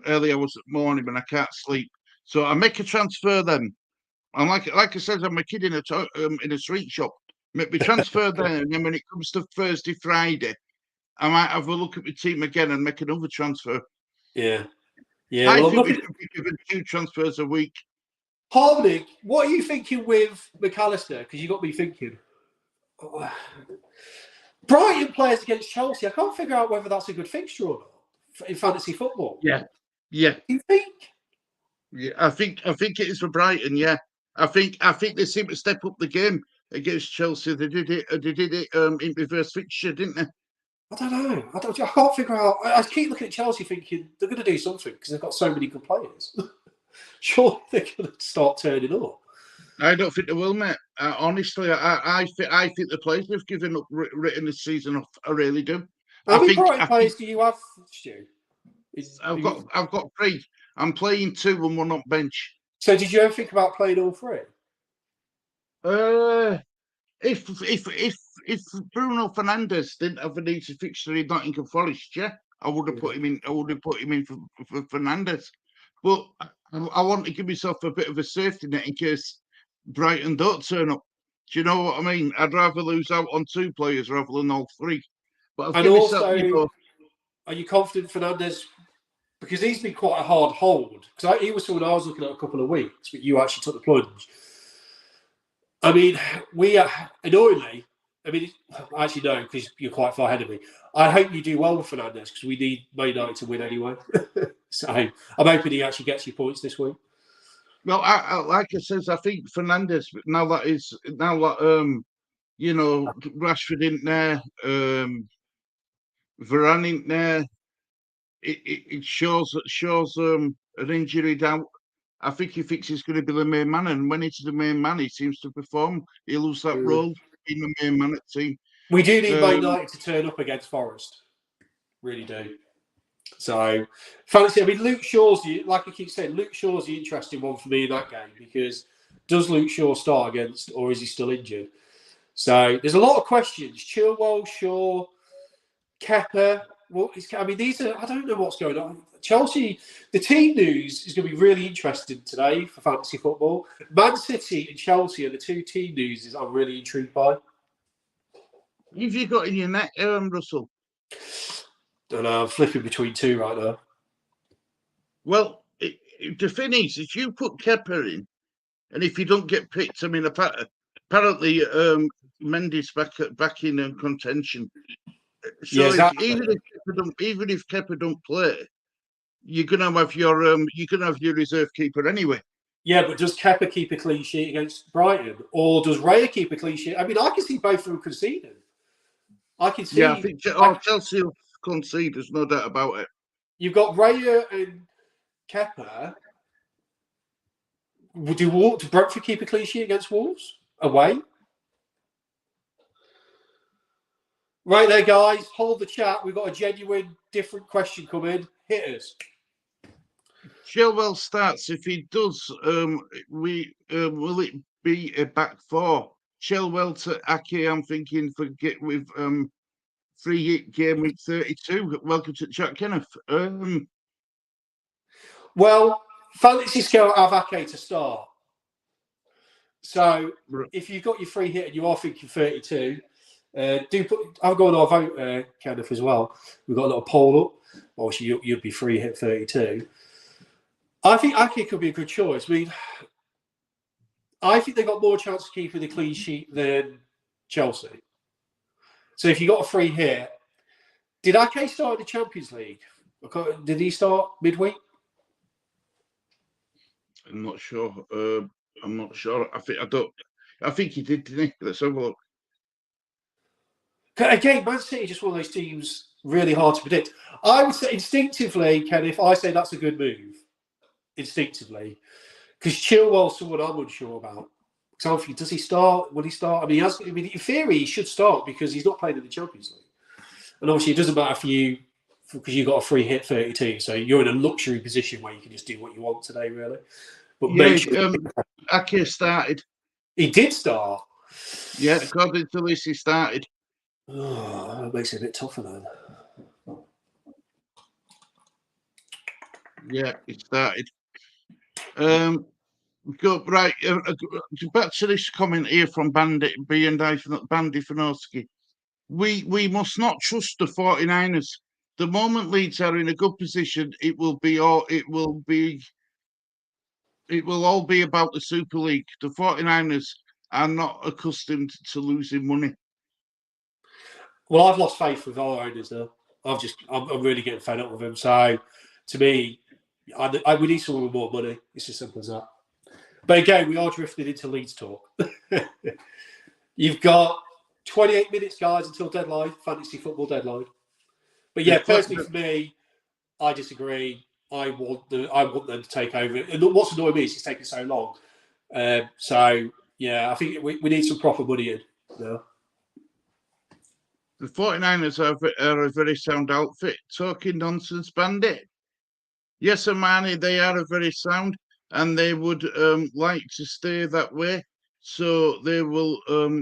Early hours of morning when I can't sleep, so I make a transfer then. And like I said, I'm a kid in a street shop. Make me transfer then, and then when it comes to Thursday, Friday, I might have a look at my team again and make another transfer. Yeah. I think we should be given 2 transfers a week. Harmony, what are you thinking with McAllister? Because you got me thinking. Brighton players against Chelsea. I can't figure out whether that's a good fixture or not in fantasy football. Yeah. You think? Yeah, I think it is for Brighton. Yeah, I think they seem to step up the game against Chelsea. They did it in reverse fixture, didn't they? I don't know. I can't figure out. I keep looking at Chelsea thinking they're going to do something because they've got so many good players. Sure, they're going to start turning up. I don't think they will, mate. Honestly, I think the players have given up written this season. I really do. How many Brighton players do you have, Stu? I've got 3. I'm playing 2 and 1 on bench. So, did you ever think about playing all 3? If Bruno Fernandes didn't have an easy fixture in Nottingham Forest, yeah, I would have put him in. I would have put him in for Fernandes. But I want to give myself a bit of a safety net in case Brighton don't turn up. Do you know what I mean? I'd rather lose out on 2 players rather than all 3. But and also, are you confident Fernandes? Because he's been quite a hard hold. Because he was someone I was looking at a couple of weeks, but you actually took the plunge. I mean, we annoyingly. I mean, actually no, because you're quite far ahead of me. I hope you do well with Fernandes because we need Man United to win anyway. So I'm hoping he actually gets your points this week. Well, like I says, I think Fernandes now that Rashford isn't there, Varane isn't there. It shows an injury down. I think he thinks he's going to be the main man, and when he's the main man, he seems to perform. He loses that role being the main man at the team. We do need Man United to turn up against Forest. Really do. So, fancy. I mean, Luke Shaw's like I keep saying, Luke Shaw's the interesting one for me in that game because does Luke Shaw start against, or is he still injured? So there's a lot of questions. Chilwell, Shaw, Kepa. I mean, these are. I don't know what's going on. Chelsea. The team news is going to be really interesting today for fantasy football. Man City and Chelsea are the 2 team news I'm really intrigued by. Who have you got in your net, Russell? Don't know. I'm flipping between 2 right now. Well, to finish, if you put Kepa in, and if you don't get picked, I mean, apparently Mendy's back in contention. So yeah, exactly. even if Kepa don't play, you're gonna have your reserve keeper anyway. Yeah, but does Kepa keep a clean sheet against Brighton, or does Raya keep a clean sheet? I mean, I can see both of them conceding. I can see. Yeah, I think Chelsea will concede. There's no doubt about it. You've got Raya and Kepa. Do Brentford keep a clean sheet against Wolves away? Right there, guys. Hold the chat. We've got a genuine, different question coming. Hit us. Chilwell starts. If he does, will it be a back four? Chilwell to Ake, I'm thinking for get with free hit game week 32. Welcome to chat, Kenneth. Well, Fantasy Scout have Ake to start. So if you've got your free hit and you are thinking 32, I'll go on our vote, Kenneth, as well. We've got a little poll up. Obviously, you'd be free hit 32. I think Ake could be a good choice. I mean, I think they've got more chance of keeping the clean sheet than Chelsea. So if you got a free hit, did Ake start in the Champions League? Did he start midweek? I'm not sure. I'm not sure. I think he did, didn't he? Let's have a look. Again, Man City just one of those teams really hard to predict. I would say instinctively, Kenneth, I say that's a good move. Instinctively. Because Chilwell's someone I'm unsure about. So I'm thinking, does he start? Will he start? I mean, in theory, he should start because he's not playing in the Champions League. And obviously, it doesn't matter for you because you got a free hit 32. So you're in a luxury position where you can just do what you want today, really. But Ake started. He did start. Yeah, according to this, he started. Oh, that makes it a bit tougher then. Yeah, he started. Go right back to this comment here from Bandy Fanowski. We must not trust the 49ers. The moment Leeds are in a good position, it will all be about the Super League. The 49ers are not accustomed to losing money. Well, I've lost faith with our owners now. I'm really getting fed up with them. So, to me, we need someone with more money. It's as simple as that. But again, we are drifting into Leeds talk. You've got 28 minutes, guys, until deadline, fantasy football deadline. But yeah, personally for me, I disagree. I want them to take over. And what's annoying me is it's taking so long. So yeah, I think we need some proper money in. Yeah. The 49ers are a very sound outfit. Talking nonsense, Bandit. Yes, Amani, they are a very sound, and they would like to stay that way. So they will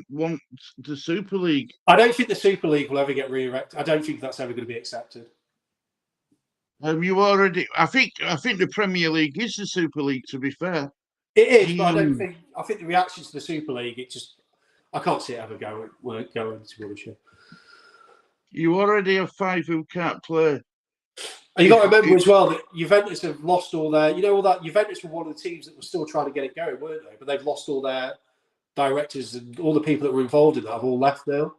want the Super League. I don't think the Super League will ever get re-erected. I don't think that's ever going to be accepted. You already? I think the Premier League is the Super League. To be fair, it is, but I don't think. I think the reactions to the Super League, I can't see it ever going. To be honest. You already have 5 who can't play. And you got to remember as well that Juventus have lost all their. You know all that Juventus were one of the teams that were still trying to get it going, weren't they? But they've lost all their directors and all the people that were involved in that have all left now.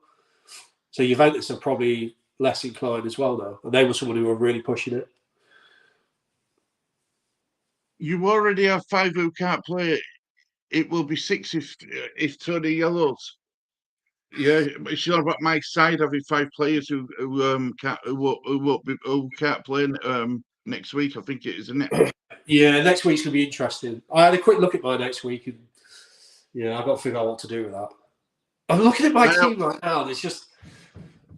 So Juventus are probably less inclined as well now, and they were someone who were really pushing it. You already have 5 who can't play. It will be 6 if Tony Yellows. Yeah, it's not about my side having 5 players who can't play next week. I think it is, isn't it? Yeah, next week's gonna be interesting. I had a quick look at my next week, and yeah, I've got to figure out what to do with that. I'm looking at my team right now, and it's just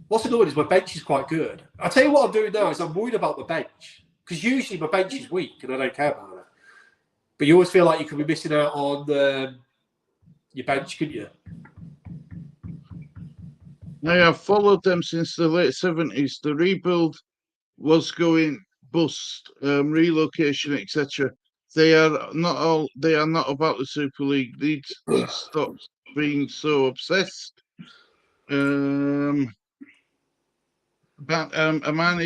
what's annoying is my bench is quite good. I tell you what I'm doing now is I'm worried about the bench because usually my bench is weak and I don't care about it. But you always feel like you could be missing out on your bench, couldn't you? I have followed them since the late 70s. The rebuild was going bust, relocation, etc. They are not about the Super League. Need to stop being so obsessed. Amani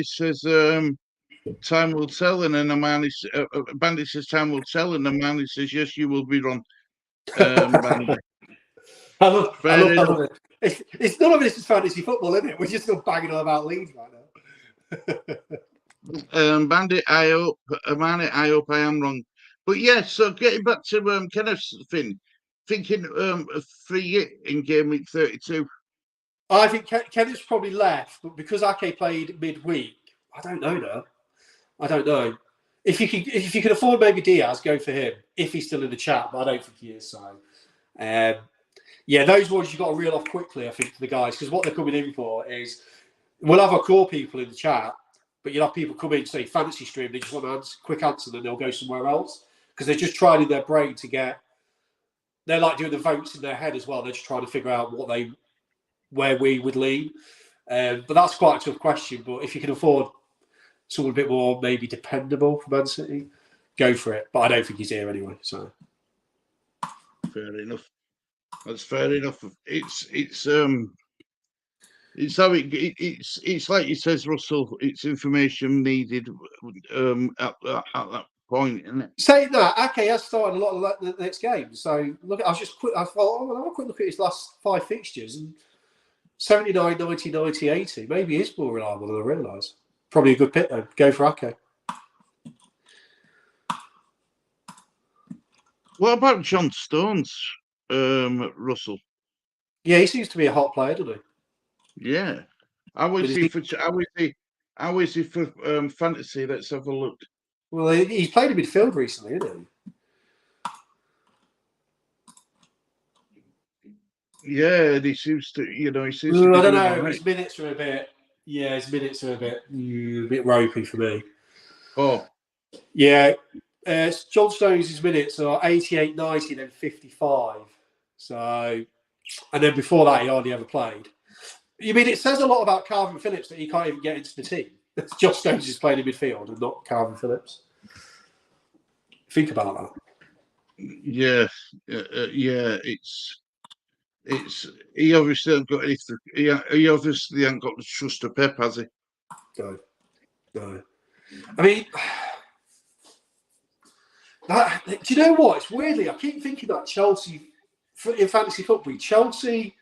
says time will tell, and then Bandit says time will tell, and Amani says yes, you will be wrong. Bandit. I love it. It's none of this is fantasy football, isn't it? We're just still banging on about Leeds right now. Bandit, Amani, I hope I am wrong. But yeah, so getting back to Kenneth's thing, thinking a free hit in game week 32. I think Kenneth's probably left, but because Ake played midweek, I don't know now. I don't know. If you can afford maybe Diaz, go for him if he's still in the chat, but I don't think he is. So, Yeah, those ones you've got to reel off quickly, I think, to the guys, because what they're coming in for is we'll have our core people in the chat, but you'll have people come in, say, fantasy stream, they just want a quick answer, then they'll go somewhere else because they're just trying in their brain to get. They're like doing the votes in their head as well. They're just trying to figure out where we would lean. But that's quite a tough question. But if you can afford someone a bit more maybe dependable for Man City, go for it. But I don't think he's here anyway. So fair enough. That's fair enough. It's how it's like you says, Russell. It's information needed at that point, isn't it? Saying that, Ake has started a lot of the next game. So look, I thought, I'll have a quick look at his last 5 fixtures and 79, 90, 90, 80. Maybe he is more reliable than I realise. Probably a good pick though. Go for Ake. What about John Stones, Russell? Yeah, he seems to be a hot player, doesn't he? Yeah. How is he for fantasy? Let's have a look. Well, he's played in midfield recently, isn't he? Yeah, he seems to, he seems to. I don't know. Right. His minutes are a bit. Yeah, his minutes are a bit ropey for me. Oh. Yeah. John Stones' minutes are 88, 90, then 55. So, and then before that, he hardly ever played. You mean it says a lot about Calvin Phillips that he can't even get into the team? Josh Stones is playing in midfield and not Calvin Phillips. Think about that. Yeah, it's he obviously hasn't got anything. He obviously hasn't got the trust of Pep, has he? No. I mean, do you know what? It's weirdly, I keep thinking that Chelsea in fantasy football, Chelsea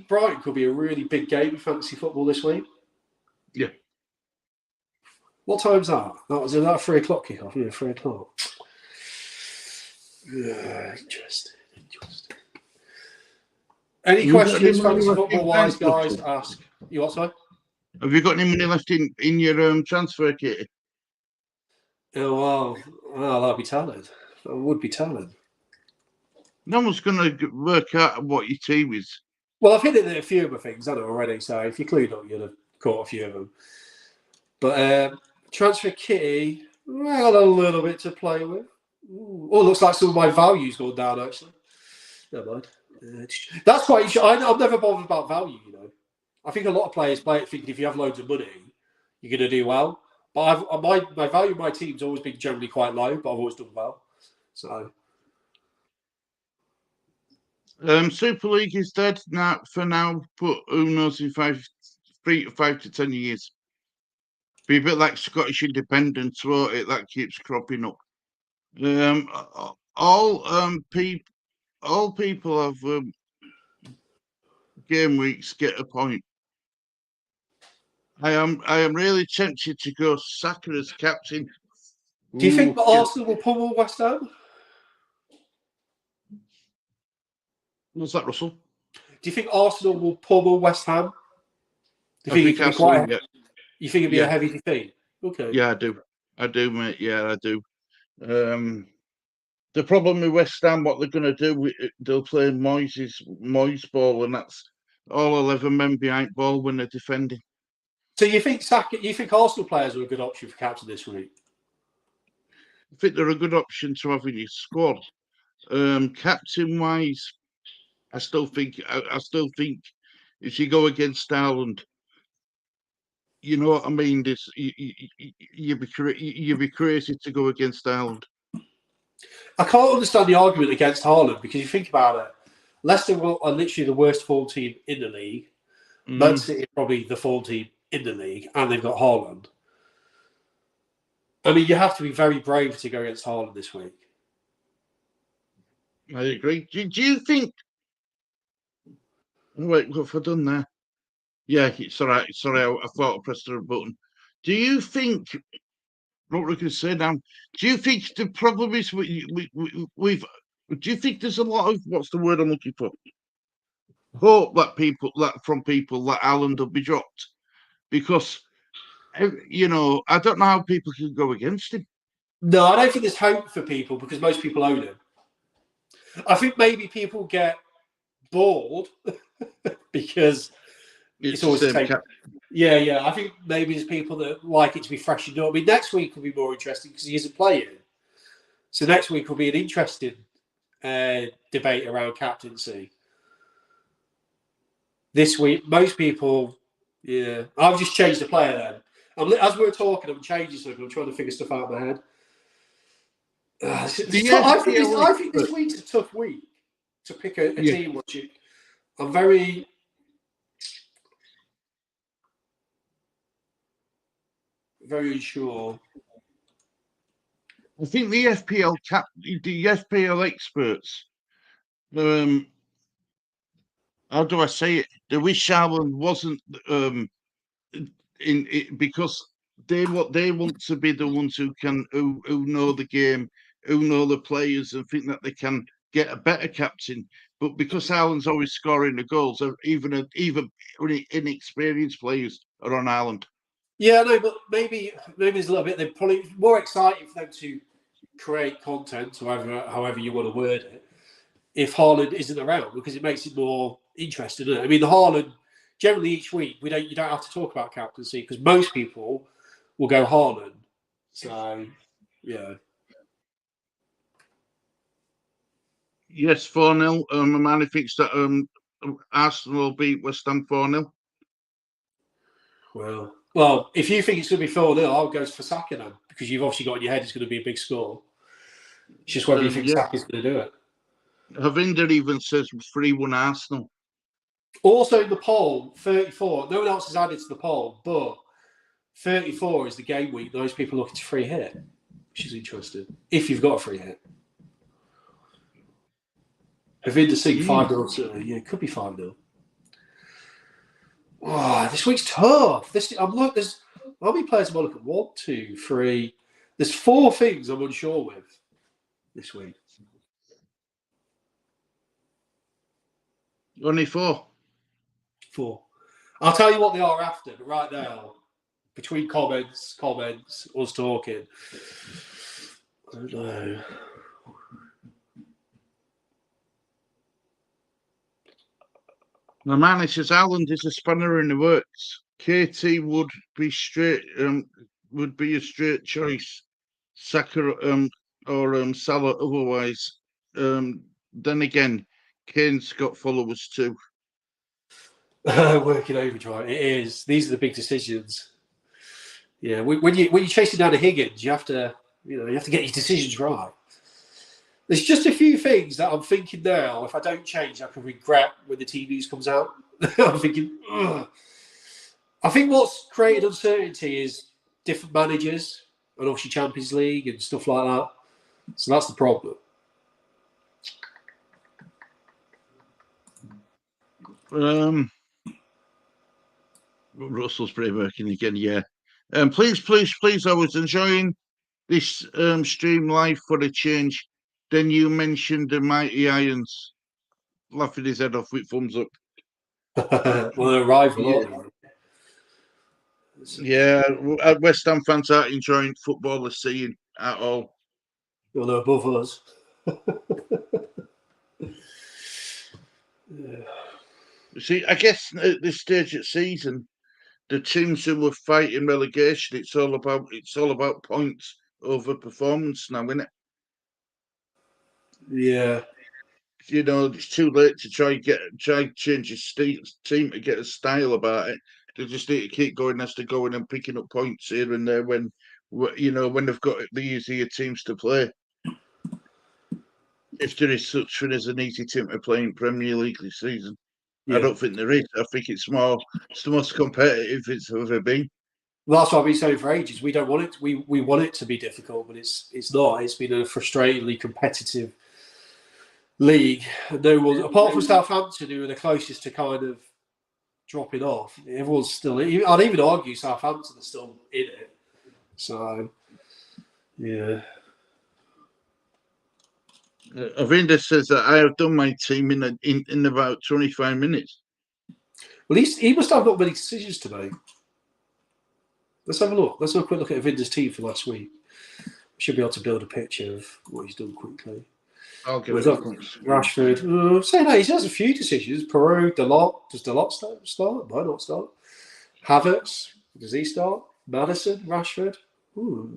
Brighton could be a really big game in fantasy football this week. Yeah. What time's that? That was that 3 o'clock kickoff. Yeah, 3 o'clock. Yeah, interesting. Any questions, fantasy football wise, guys? Ask. You what, sorry? Have you got any money left in your transfer kit? Oh well, that'd be talent. That would be talent. No one's going to work out what your team is. Well, I've hit it at a few of my things, I know already. So if you clued up, you'd have caught a few of them. But transfer kitty, I got a little bit to play with. Ooh. Oh, looks like some of my value's gone down actually. Never mind. That's quite easy. I'm never bothered about value, I think a lot of players play it thinking if you have loads of money, you're going to do well. But my value of my team's always been generally quite low, but I've always done well. So. Super League is dead now for now, but who knows in 5 to 10 years. Be a bit like Scottish independence, won't it? That keeps cropping up. All people have game weeks get a point. I am really tempted to go Saka as captain. Do you think Arsenal will pummel West Ham? What's that, Russell? Do you think Arsenal will pummel West Ham? Do you think you think it'd be a heavy defeat? Okay. Yeah, I do, mate. Yeah, I do. The problem with West Ham, what they're going to do, they'll play Moyes ball, and that's all 11 men behind ball when they're defending. So you think Arsenal players are a good option for captain this week? I think they're a good option to have in your squad. Captain wise, I still think if you go against Ireland, you know what I mean. You'd be crazy to go against Ireland. I can't understand the argument against Haaland because you think about it. Leicester are literally the worst form team in the league. Man City are probably the form team in the league, and they've got Haaland. I mean, you have to be very brave to go against Haaland this week. I agree. Do you think? Wait, what have I done there? Yeah, it's all right. Sorry, I thought I pressed the button. Do you think? What we can say now? Do you think the problem is we've? Do you think there's a lot of what's the word I'm looking for? Hope that people that Ireland will be dropped, because I don't know how people can go against him. No, I don't think there's hope for people because most people own him. I think maybe people get bored because It's always the the same same. Yeah. I think maybe there's people that like it to be freshened up. I mean, next week will be more interesting because he isn't playing. So next week will be an interesting debate around captaincy. This week, most people, I've just changed the player then. As we're talking, I'm changing something. I'm trying to figure stuff out in my head. I think this week's a tough week to pick a team. I'm very unsure. I think the FPL experts, how do I say it? They wish Alan wasn't in it because they want to be the ones who know the game, who know the players, and think that they can get a better captain. But because Alan's always scoring the goals, even inexperienced players are on Alan. Yeah, no, but maybe there's a little bit. They're probably more exciting for them to create content, however you want to word it, if Haaland isn't around, because it makes it more interesting. Isn't it? I mean, the Haaland generally each week you don't have to talk about captaincy because most people will go Haaland. So yeah. Yes, 4-0. Romani thinks that Arsenal will beat West Ham 4-0. Well, if you think it's going to be 4-0, I'll go for Saka then, because you've obviously got in your head it's going to be a big score. It's just whether you think Saka's going to do it. Havinder even says 3-1 Arsenal. Also in the poll, 34. No one else has added to the poll, but 34 is the game week. Those people looking to free hit, which is interesting. If you've got a free hit. Havinder saying 5-0. Yeah, it could be 5-0. Oh, this week's tough. There's how many players am I looking at? 1, 2, 3. There's 4 things I'm unsure with this week. Only 4. 4. I'll tell you what they are after, but right now, between comments, us talking, I don't know. Romani says Haaland is a spanner in the works. KT would be a straight choice. Saka or Salah otherwise. Then again, Kane's got followers too. Working overdrive. It is. These are the big decisions. Yeah, when you're chasing down a Higgins, you have to get your decisions right. There's just a few things that I'm thinking now. If I don't change, I can regret when the TV news comes out. I'm thinking, ugh. I think what's created uncertainty is different managers and obviously Champions League and stuff like that. So that's the problem. Russell's pretty working again, yeah. Please, I was enjoying this stream live for a change. Then you mentioned the Mighty Irons. Laughing his head off with thumbs up. Well, they're a rival, yeah, West Ham fans aren't enjoying football this season at all. Well, they're above us. See, I guess at this stage of season, the teams who were fighting relegation, it's all about points over performance now, isn't it? Yeah. It's too late to try change his team to get a style about it. They just need to keep going as they're going and picking up points here and there when they've got the easier teams to play. If there is such thing as an easy team to play in Premier League this season, I don't think there is. I think it's the most competitive it's ever been. Well, that's what I've been saying for ages. We don't want it. We want it to be difficult, but it's not. It's been a frustratingly competitive league. No one, apart from Southampton, who are the closest to kind of dropping off. Everyone's still. I'd even argue Southampton are still in it. So, yeah. Avinda says that I have done my team in about 25 minutes. Well, he must have not many decisions to make. Let's have a look. Let's have a quick look at Avinda's team for last week. We should be able to build a picture of what he's done quickly. I'll give We've it a got quick. Rashford. Say no, he has a few decisions. Peru, Delort. Does Delort start? Why not start? Havertz. Does he start? Madison, Rashford.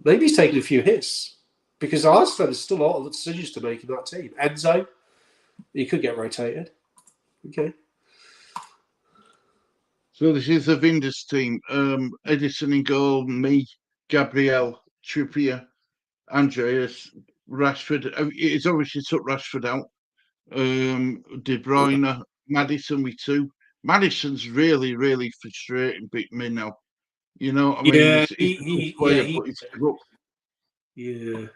Maybe he's taking a few hits because I understand there's still a lot of decisions to make in that team. Enzo, he could get rotated. Okay. So this is the Vinders team. Edison in goal, me, Gabriel, Trippier, Andreas, Rashford. It's obviously took Rashford out. De Bruyne, Madison with 2. Madison's really, really frustrating bit me now. You know what I mean? Yeah, He's a good player, but he's rough. Yeah.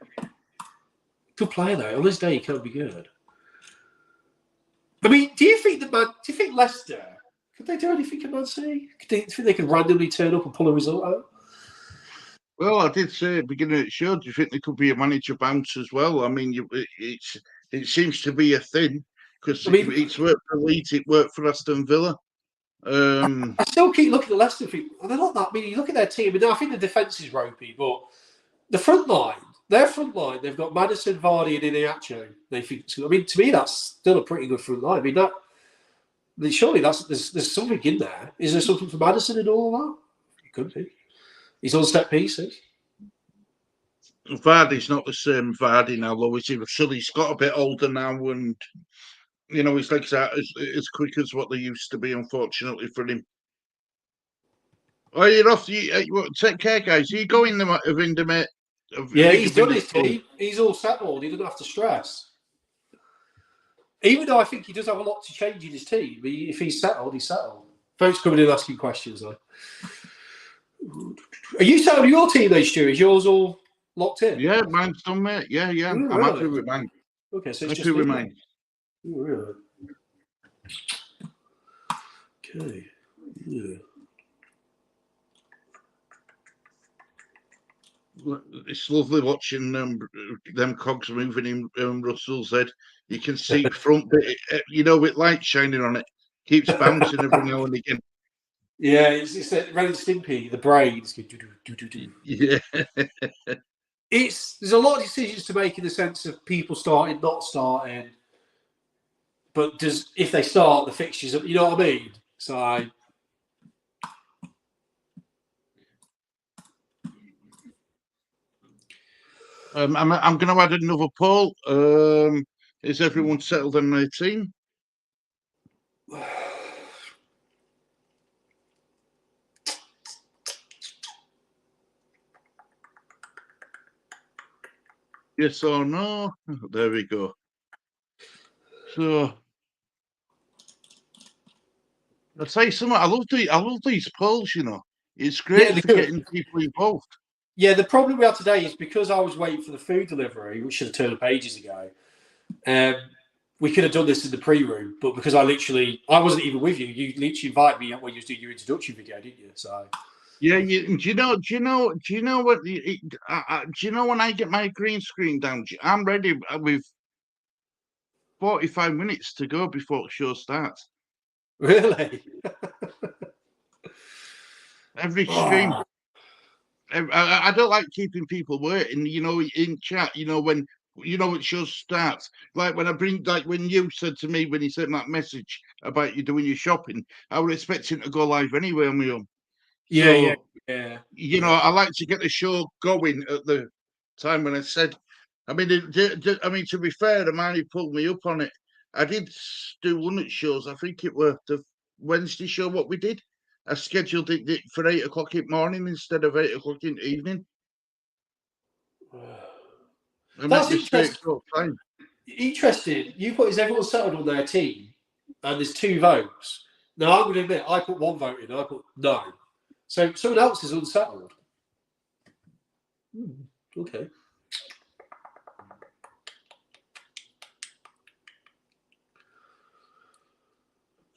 Good player though. On this day, he can't be good. I mean, do you think Leicester could they do anything in Man City? Do you think they could randomly turn up and pull a result out? Well, I did say at the beginning of the show, do you think there could be a manager bounce as well? I mean, it seems to be a thing because it's worked for Leeds, it worked for Aston Villa. I still keep looking at Leicester. They're not that. I mean, you look at their team. I think the defence is ropey, but the front line, they've got Madison, Vardy, and Iheanacho. They think. I mean, to me, that's still a pretty good front line. I mean, surely there's something in there. Is there something for Madison in all that? It could be. He's on set pieces. Vardy's not the same Vardy now, though. He's got a bit older now, and you know his legs aren't as quick as what they used to be. Unfortunately for him. Oh, you're off. Take care, guys. You go in the mate. Yeah, he's done his team. He's all settled. He doesn't have to stress. Even though I think he does have a lot to change in his team. If he's settled, he's settled. Folks coming in asking questions, though. Are you settled with your team, though, Stu? Is yours all locked in? Yeah, mine's done, mate. Yeah. Ooh, I'm really? happy with mine. Okay, so it's happy just with mine. Ooh, really? Okay. Yeah. It's lovely watching them cogs moving in Russell's head. You can see the front bit, with light shining on it. Keeps bouncing every now and again. Yeah, it's that Ren and Stimpy, the braids. Yeah. There's a lot of decisions to make in the sense of people starting, not starting. But if they start, the fixtures, you know what I mean? So I'm going to add another poll. Is everyone settled on their team? Yes or no? There we go. So I'll tell you something. I love these polls. It's great for getting people involved. Yeah, the problem we had today is because I was waiting for the food delivery, which should have turned up ages ago. We could have done this in the pre-room, but because I wasn't even with you. You literally invited me when you was doing your introduction video, didn't you? So yeah, do you know what? Do you know when I get my green screen down? I'm ready with 45 minutes to go before the show starts. Really? Every stream. I don't like keeping people waiting. In chat. When it show starts. Like when you said to me when you sent that message about you doing your shopping, I was expecting to go live anyway on my own. Yeah. I like to get the show going at the time when I said. I mean, to be fair, the man who pulled me up on it, I did do one of the shows. I think it was the Wednesday show. What we did, I scheduled it for 8 o'clock in the morning instead of 8 o'clock in the evening. That's interesting. Interesting. You put, is everyone settled on their team? And there's 2 votes. Now, I'm going to admit, I put 1 vote in. I put no. So someone else is unsettled. Okay.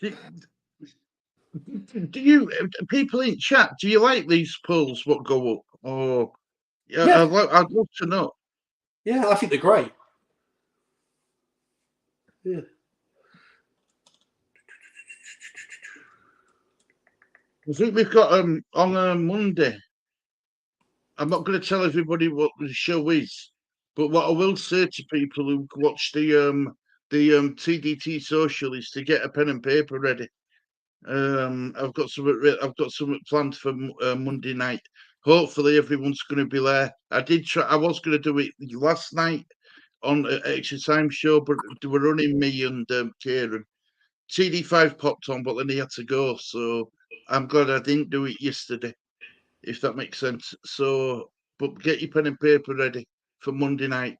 Do you people in chat? Do you like these polls? What go up? Or Yeah. I'd love to know. Yeah, I think they're great. Yeah. I think we've got on Monday. I'm not going to tell everybody what the show is, But what I will say to people who watch the TDT social is to get a pen and paper ready. I've got something planned for Monday night. Hopefully everyone's going to be there. I was going to do it last night on an extra time show, but they were running me and Kieran. TD5 popped on, but then he had to go. So I'm glad I didn't do it yesterday, if that makes sense. So, but get your pen and paper ready for Monday night.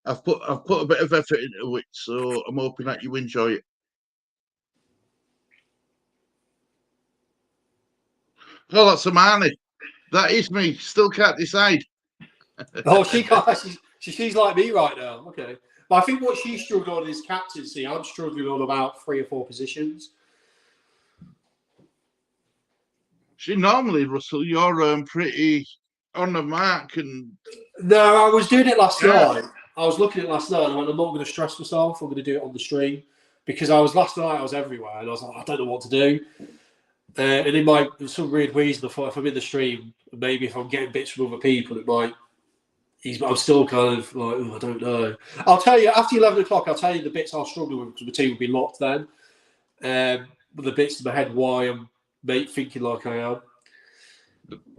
I've put a bit of effort into it, so I'm hoping that you enjoy it. Oh, that's Amani. That is me. Still can't decide. Oh, she can't. She's like me right now. Okay, but I think what she's struggling on is captaincy. I'm struggling on about 3 or 4 positions. See, normally, Russell, you're pretty on the mark, and No, I was doing it last night. I was looking at it last night, and I went, I'm not going to stress myself. I'm going to do it on the stream because last night I was everywhere, and I was like, I don't know what to do. And in some weird reason, I thought if I'm in the stream, maybe if I'm getting bits from other people, it might. I'm still kind of like, I don't know. I'll tell you after 11 o'clock. I'll tell you the bits I'll struggle with because the team will be locked then. The bits in my head why I'm thinking like I am.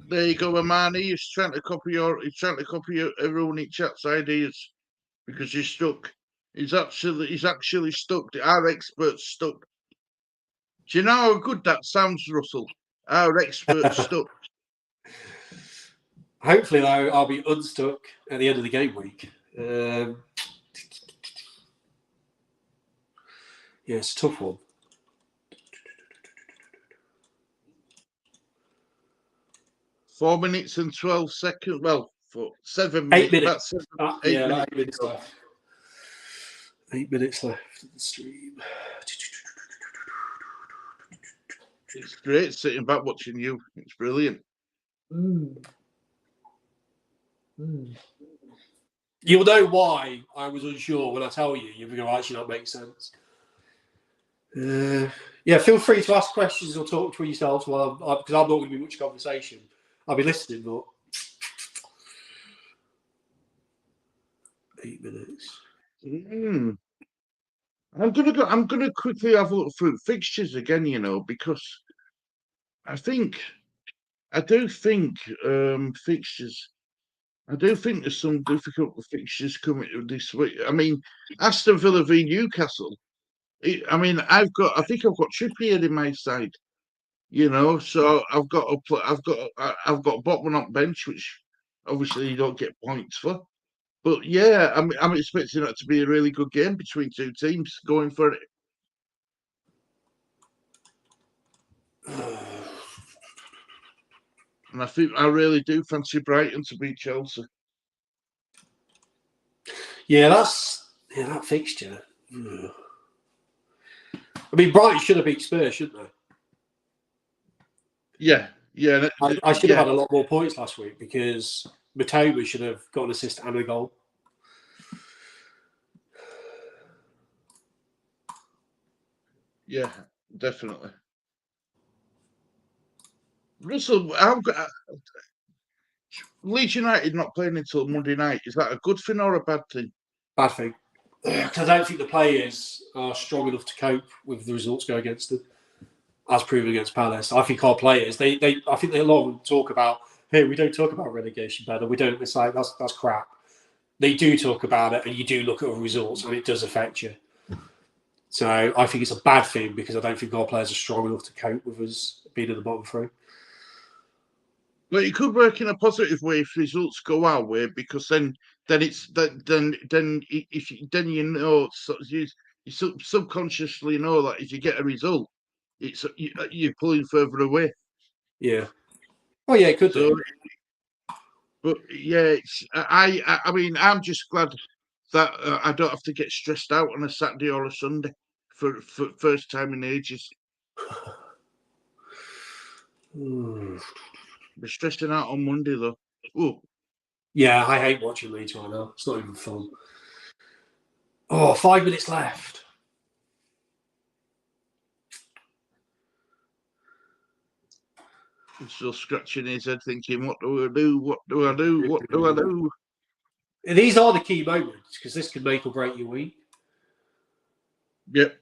there you go, Amani. He's trying to copy your everyone in chat's ideas because he's stuck. He's actually stuck. Our expert's stuck. Do you know how good that sounds, Russell? Our expert's stuck. Hopefully, though, I'll be unstuck at the end of the game week. Yeah, it's a tough one. Four minutes and 12 seconds. Well, for 7 8 minutes. minutes. 8 minutes. 8 minutes left. 8 minutes left of the stream. It's great sitting back watching you. It's brilliant. You'll know why I was unsure when I tell you. You're going to actually not make sense. Yeah, feel free to ask questions or talk to yourselves because I'm not going to be much conversation. I'll be listening, but 8 minutes. I'm gonna quickly have a look through fixtures again, because I do think fixtures. I do think there's some difficult fixtures coming this week. I mean, Aston Villa v Newcastle. I think I've got Trippier in my side. So I've got Botman on bench, which obviously you don't get points for. But yeah, I'm expecting that to be a really good game between two teams going for it. And I really do fancy Brighton to beat Chelsea. Yeah, that fixture. I mean, Brighton should have beat Spurs, shouldn't they? Yeah. I should have had a lot more points last week because Matoma should have got an assist and a goal. Yeah, definitely. Russell, Leeds United not playing until Monday night. Is that a good thing or a bad thing? Bad thing. Because I don't think the players are strong enough to cope with the results go against them, as proven against Palace. I think our players, I think a lot of them talk about, hey, we don't talk about relegation better. We don't. It's like that's crap. They do talk about it, and you do look at the results, and it does affect you. So I think it's a bad thing because I don't think our players are strong enough to cope with us being in the bottom three. Well, it could work in a positive way if results go our way, because then you subconsciously know that if you get a result, you're pulling further away. Yeah. Oh yeah, it could do. But yeah, I mean, I'm just glad that I don't have to get stressed out on a Saturday or a Sunday for first time in ages. We're stressing out on Monday though. Ooh. Yeah, I hate watching Leeds right now. It's not even fun. Oh, 5 minutes left. He's still scratching his head thinking, what do I do? What do I do? What do I do? These are the key moments because this can make or break your week. Yep.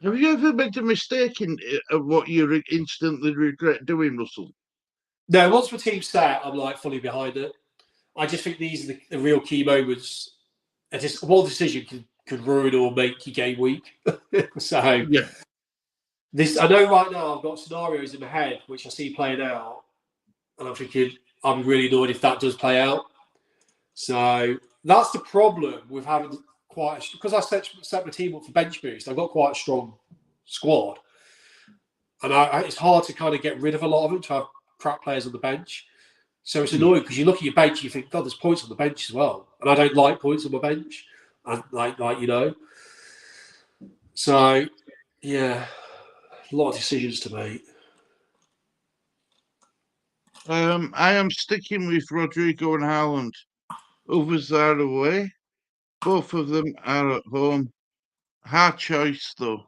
Have you ever made a mistake in what you instantly regret doing, Russell? No, once my team's set, I'm like fully behind it. I just think these are the real key moments. Just one decision could ruin or make your game week. So Yeah. this, I know right now I've got scenarios in my head which I see playing out, and I'm thinking I'm really annoyed if that does play out. So that's the problem with having because I set my team up for bench boost. I've got quite a strong squad, and it's hard to kind of get rid of a lot of them to have crap players on the bench. So it's annoying because you look at your bench, and you think, God, there's points on the bench as well, and I don't like points on my bench. And So yeah, a lot of decisions to make. I am sticking with Rodrigo and Haaland. Others are away. Both of them are at home. Hard choice, though.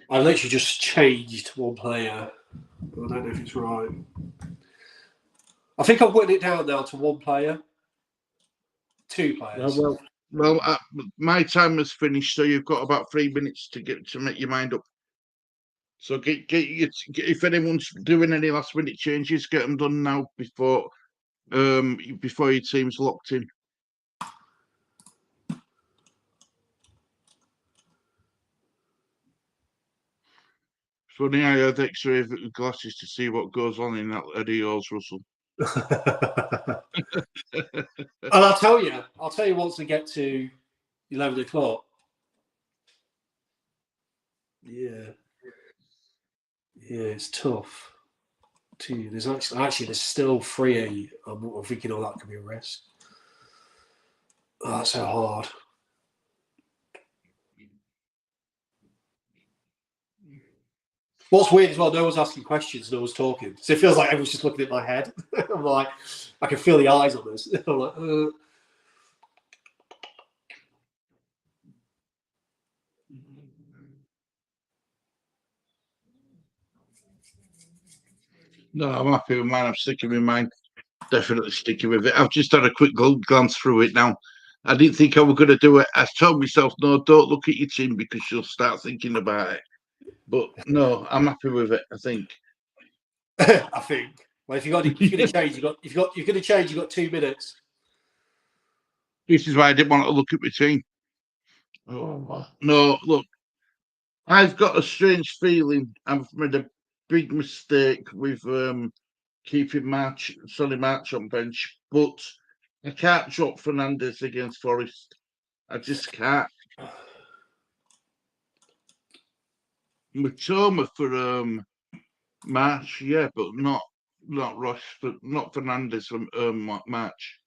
I've literally just changed one player. I don't know if it's right. I think I've whittled it down now to one player. 2 players. Well, my time has finished, so you've got about 3 minutes to make your mind up. So if anyone's doing any last minute changes, get them done now before your team's locked in. Funny, I had X-ray glasses to see what goes on in that head of yours, Russell. And I'll tell you once we get to 11 o'clock. Yeah, it's tough. There's there's still 3. I'm thinking, that could be a risk. Oh, that's so hard. What's weird as well, no one's asking questions, no one's talking. So it feels like everyone's just looking at my head. I'm like, I can feel the eyes on this. I'm like, No, I'm happy with mine. I'm sticking with mine. Definitely sticking with it. I've just had a quick glance through it now. I didn't think I was going to do it. I told myself, no, don't look at your team because you'll start thinking about it. But no, I'm happy with it, I think. I think. Well, if you're going to change, you've got 2 minutes. This is why I didn't want to look at my team. Oh, no, look, I've got a strange feeling I've made a big mistake with keeping Sonny March on bench, but I can't drop Fernandes against Forest. I just can't. Matoma for March, yeah, but not Ross, not Fernandes for March.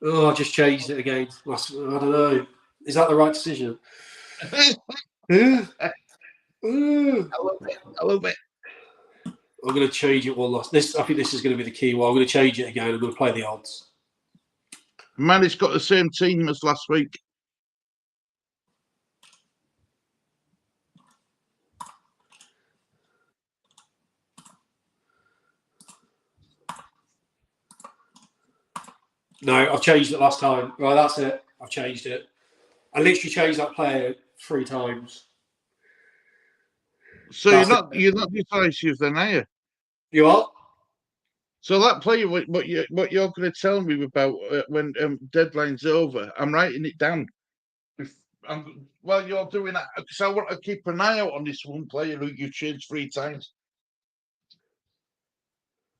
Oh, I just changed it again. I don't know. Is that the right decision? I love it. I'm going to change it one last. I think this is going to be the key one. I'm going to change it again. I'm going to play the odds. Man, it's got the same team as last week. No, I've changed it last time. Right, that's it. I've changed it. I literally changed that player 3 times. So you're not decisive then, are you? You are? So that player, what you're going to tell me about when deadline's over, I'm writing it down. While you're doing that, because I want to keep an eye out on this one player who you changed 3 times.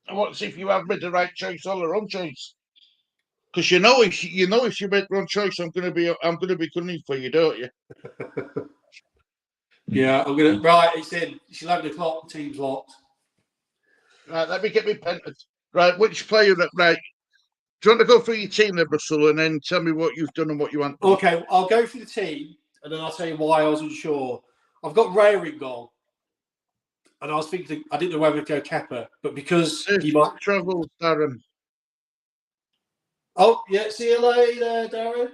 I want to see if you have made the right choice or the wrong choice. Because if you make the wrong choice, I'm going to be gunning for you, don't you? Yeah, I'm going to. Right, it's in. It's 11 o'clock. The team's locked. Right, let me get me pen. Right, which player? Right, do you want to go through your team there, Russell, and then tell me what you've done and what you want? Okay, I'll go through the team, and then I'll tell you why I wasn't sure. I've got Raya in goal, and I was thinking I didn't know whether to go Kepa, but because he might travel, Darren. Oh yeah, see you later, Darren.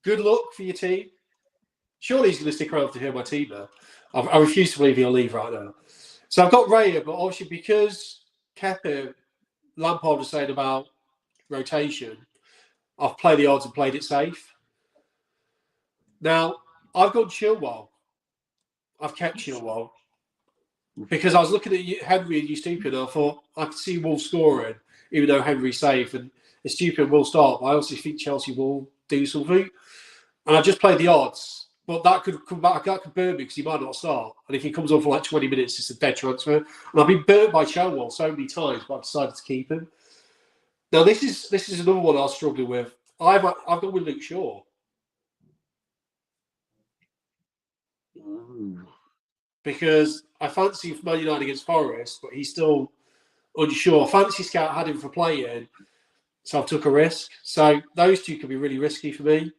good luck for your team. Surely he's going to stick around to hear my team now. I refuse to believe he'll leave right now. So I've got Raya, but obviously because Kepa, Lampard was saying about rotation, I've played the odds and played it safe. Now, I've gone Chilwell. I've kept Chilwell. Because I was looking at Henry and Eustupid, and I thought I could see Wolves scoring, even though Henry's safe, and Eustupid will start. But I also think Chelsea will do something. And I just played the odds. But that could come back, that could burn me because he might not start. And if he comes on for like 20 minutes, it's a dead transfer. And I've been burnt by Chilwell so many times, but I've decided to keep him. Now, this is another one I was struggling with. I've gone with Luke Shaw. Because I fancy Man United against Forest, but he's still unsure. Fancy Scout had him for playing, so I've took a risk. So those two could be really risky for me.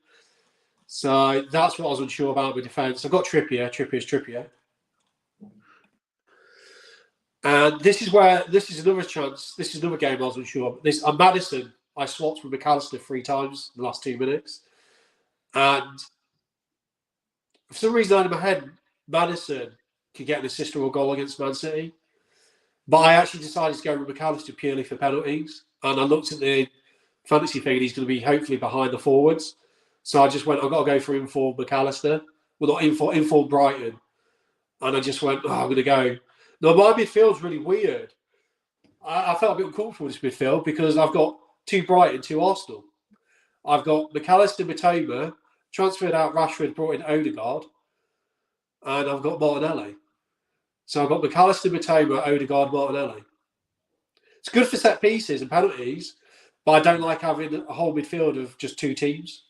So that's what I was unsure about with defence. I've got Trippier. Trippier. And this is another chance. This is another game I was unsure. I'm Maddison. I swapped with McAllister 3 times in the last 2 minutes. And for some reason, in my head, Maddison could get an assist or a goal against Man City. But I actually decided to go with McAllister purely for penalties. And I looked at the fantasy thing, and he's going to be hopefully behind the forwards. So I just went, I've got to go for informed McAllister. Well, not informed Brighton. And I just went, I'm going to go. Now, my midfield's really weird. I felt a bit uncomfortable with this midfield because I've got 2 Brighton, 2 Arsenal. I've got McAllister, Matoma, transferred out Rashford, brought in Odegaard, and I've got Martinelli. So I've got McAllister, Matoma, Odegaard, Martinelli. It's good for set pieces and penalties, but I don't like having a whole midfield of just 2 teams.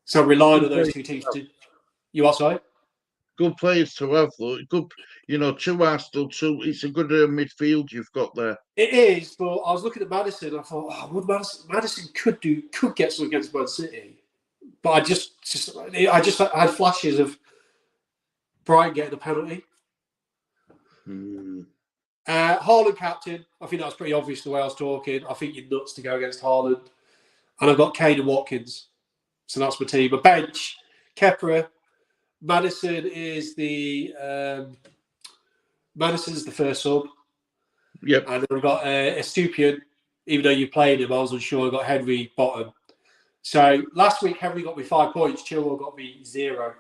So I'm relying on those 2 teams to... You are sorry? Good players to have, though. Good, 2 Arsenal, 2. It's a good midfield you've got there. It is, but I was looking at Maddison. I thought, would Maddison could get something against Man City, but I just had flashes of Brighton getting a penalty. Haaland captain. I think that was pretty obvious the way I was talking. I think you're nuts to go against Haaland, and I've got Kane and Watkins. So that's my team. A bench, Kepa. Maddison is Maddison's the first sub. Yep. And then we've got Estupiñán. Even though you played him, I was unsure. I got Henry bottom. So last week, Henry got me 5 points. Chilwell got me 0.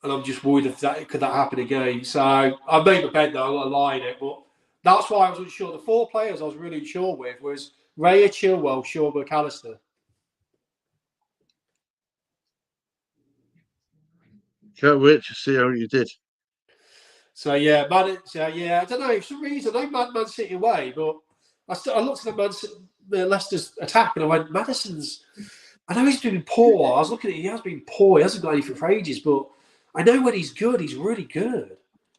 And I'm just worried if could that happen again. So I made my bed now. I'm not lying it, but that's why I was unsure. The 4 players I was really unsure with was Raya, Chilwell, Shaw, McAllister. Can't wait to see how you did. So yeah, I don't know. For some reason, I know Man City away, but I looked at Leicester's attack and I went, Maddison's. I know he's been poor. I was looking at it, he has been poor. He hasn't got anything for ages, but I know when he's good, he's really good.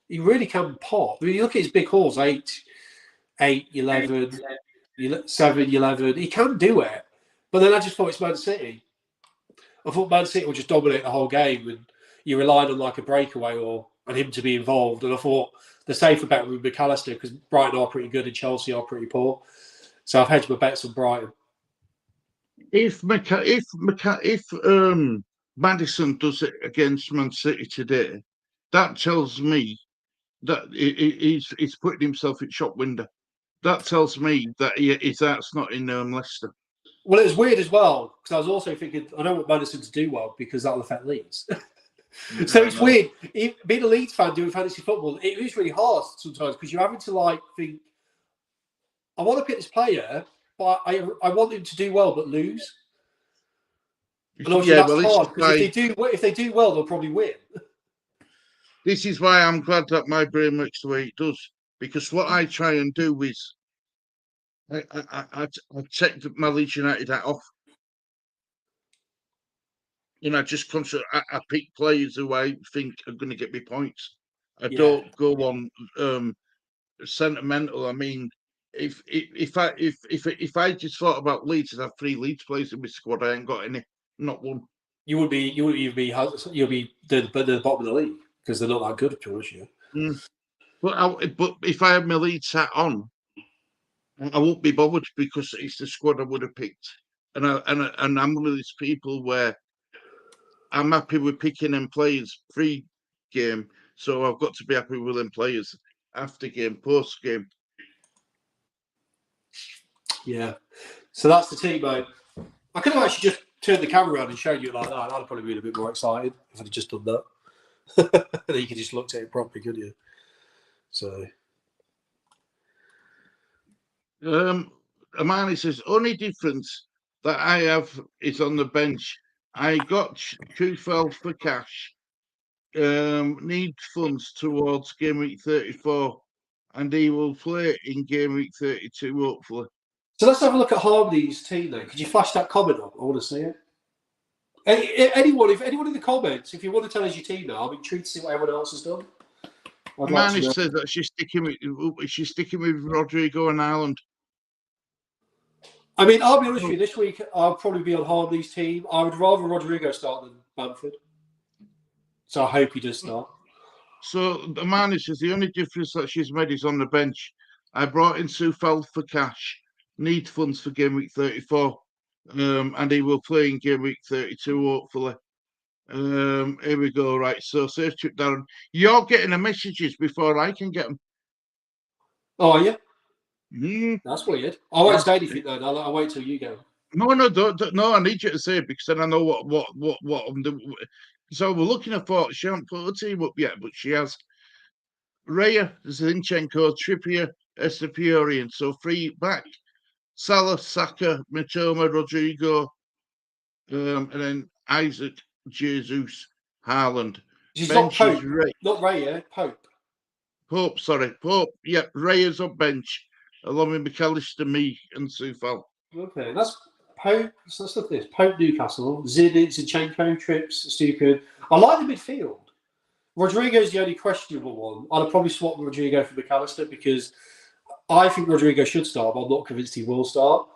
He really can pop. I mean, you look at his big hauls, 8, 11, 7, 11. He can do it. But then I just thought it's Man City. I thought Man City would just dominate the whole game and you relied on like a breakaway or on him to be involved. And I thought the safer bet with McAllister because Brighton are pretty good and Chelsea are pretty poor. So I've hedged my bets on Brighton. If Maddison does it against Man City today, that tells me that he's putting himself in shop window. That tells me that his heart's not in Leicester. Well, it was weird as well because I was also thinking I don't want Maddison to do well because that'll affect Leeds. So it's weird. Being a Leeds fan doing fantasy football, it is really hard sometimes because you're having to think, I want to pick this player, but I want him to do well but lose. And obviously that's hard because if they do well, they'll probably win. This is why I'm glad that my brain works the way it does. Because what I try and do is I take my Leeds United hat off. I just I pick players who I think are going to get me points. I don't go on sentimental. I mean, if I just thought about Leeds and have 3 Leeds players in my squad, I ain't got any, not one. You'll be the bottom of the league because they're not that good to us, yeah. But if I had my Leeds hat on, I won't be bothered because it's the squad I would have picked. and I'm one of these people where I'm happy with picking them players pre-game, so I've got to be happy with them players after game, post game. Yeah. So that's the team, mate. I could have actually just turned the camera around and showed you it like that. I'd have probably been a bit more excited if I'd have just done that. And then you could just look at it properly, couldn't you? So. Amani says, only difference that I have is on the bench. I got Kufel for cash. Need funds towards game week 34, and he will play in game week 32, hopefully. So let's have a look at Harmony's team then. Could you flash that comment up? I want to see it. Anyone in the comments, if you want to tell us your team now, I'm intrigued to see what everyone else has done. Amani says that she's sticking with Rodrigo and Ireland. I mean, I'll be honest with you, this week I'll probably be on Harmony's team. I would rather Rodrigo start than Bamford. So I hope he does start. So Amani says the only difference that she's made is on the bench. I brought in Sufel for cash. Need funds for game week 34. And he will play in game week 32, hopefully. Here we go. Right. So safe trip, Darren. You're getting the messages before I can get them. Oh, are you? Mm. That's weird. I won't say anything though. I'll wait till you go. No, don't. No, I need you to say it because then I know what I'm doing. So we're looking at for. She hasn't put her team up yet, but she has Raya, Zinchenko, Trippier, Esteparian. So 3 back. Salah, Saka, Mitoma, Rodrigo, and then Isaac, Jesus, Haaland. She's not Pope. Ray. Not Raya, Pope. Pope. Yeah, Raya's on bench, along with McAllister, me, and Sufal. Okay, that's Pope. So let's look at this. Pope, Newcastle, Zinchenko, Trips, stupid. I like the midfield. Rodrigo's the only questionable one. I'd have probably swapped Rodrigo for McAllister because I think Rodrigo should start, but I'm not convinced he will start.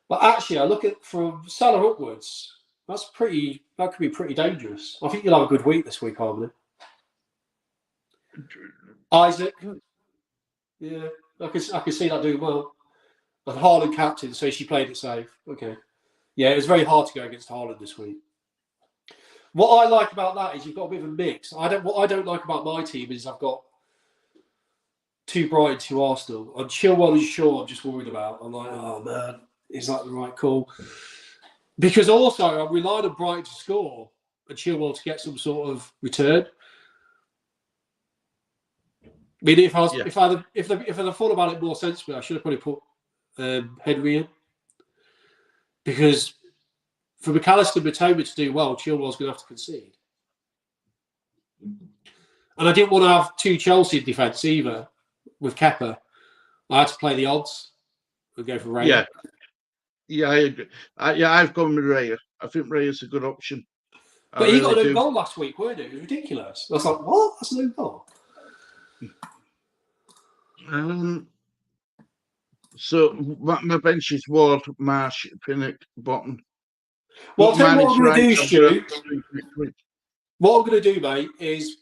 But actually, I look at from Salah upwards. That could be pretty dangerous. I think you'll have a good week this week, Harmony. Isaac, yeah, I can see that doing well. And Haaland captain, so she played it safe. Okay, yeah, it was very hard to go against Haaland this week. What I like about that is you've got a bit of a mix. What I don't like about my team is I've got 2 Brighton, 2 Arsenal. And Chilwell and Shaw, I'm just worried about. I'm like, oh man, is that the right call? Because also I'm relying on Brighton to score and Chilwell to get some sort of return. I mean, if I'd have thought about it more sensibly, I should have probably put Henry in. Because for McAllister and Mitoma to do well, Chilwell's going to have to concede. And I didn't want to have 2 Chelsea in defence either with Kepa. I had to play the odds and go for Raya. Yeah, I agree. I've gone with Raya. I think Raya's a good option. But he got a goal last week, weren't it? It was ridiculous. I was like, what? That's a new goal. So my bench is Ward, Marsh, Pinnock, Bottom. Well, I'll tell you what I'm going to do, Stu. What I'm going to do, mate, is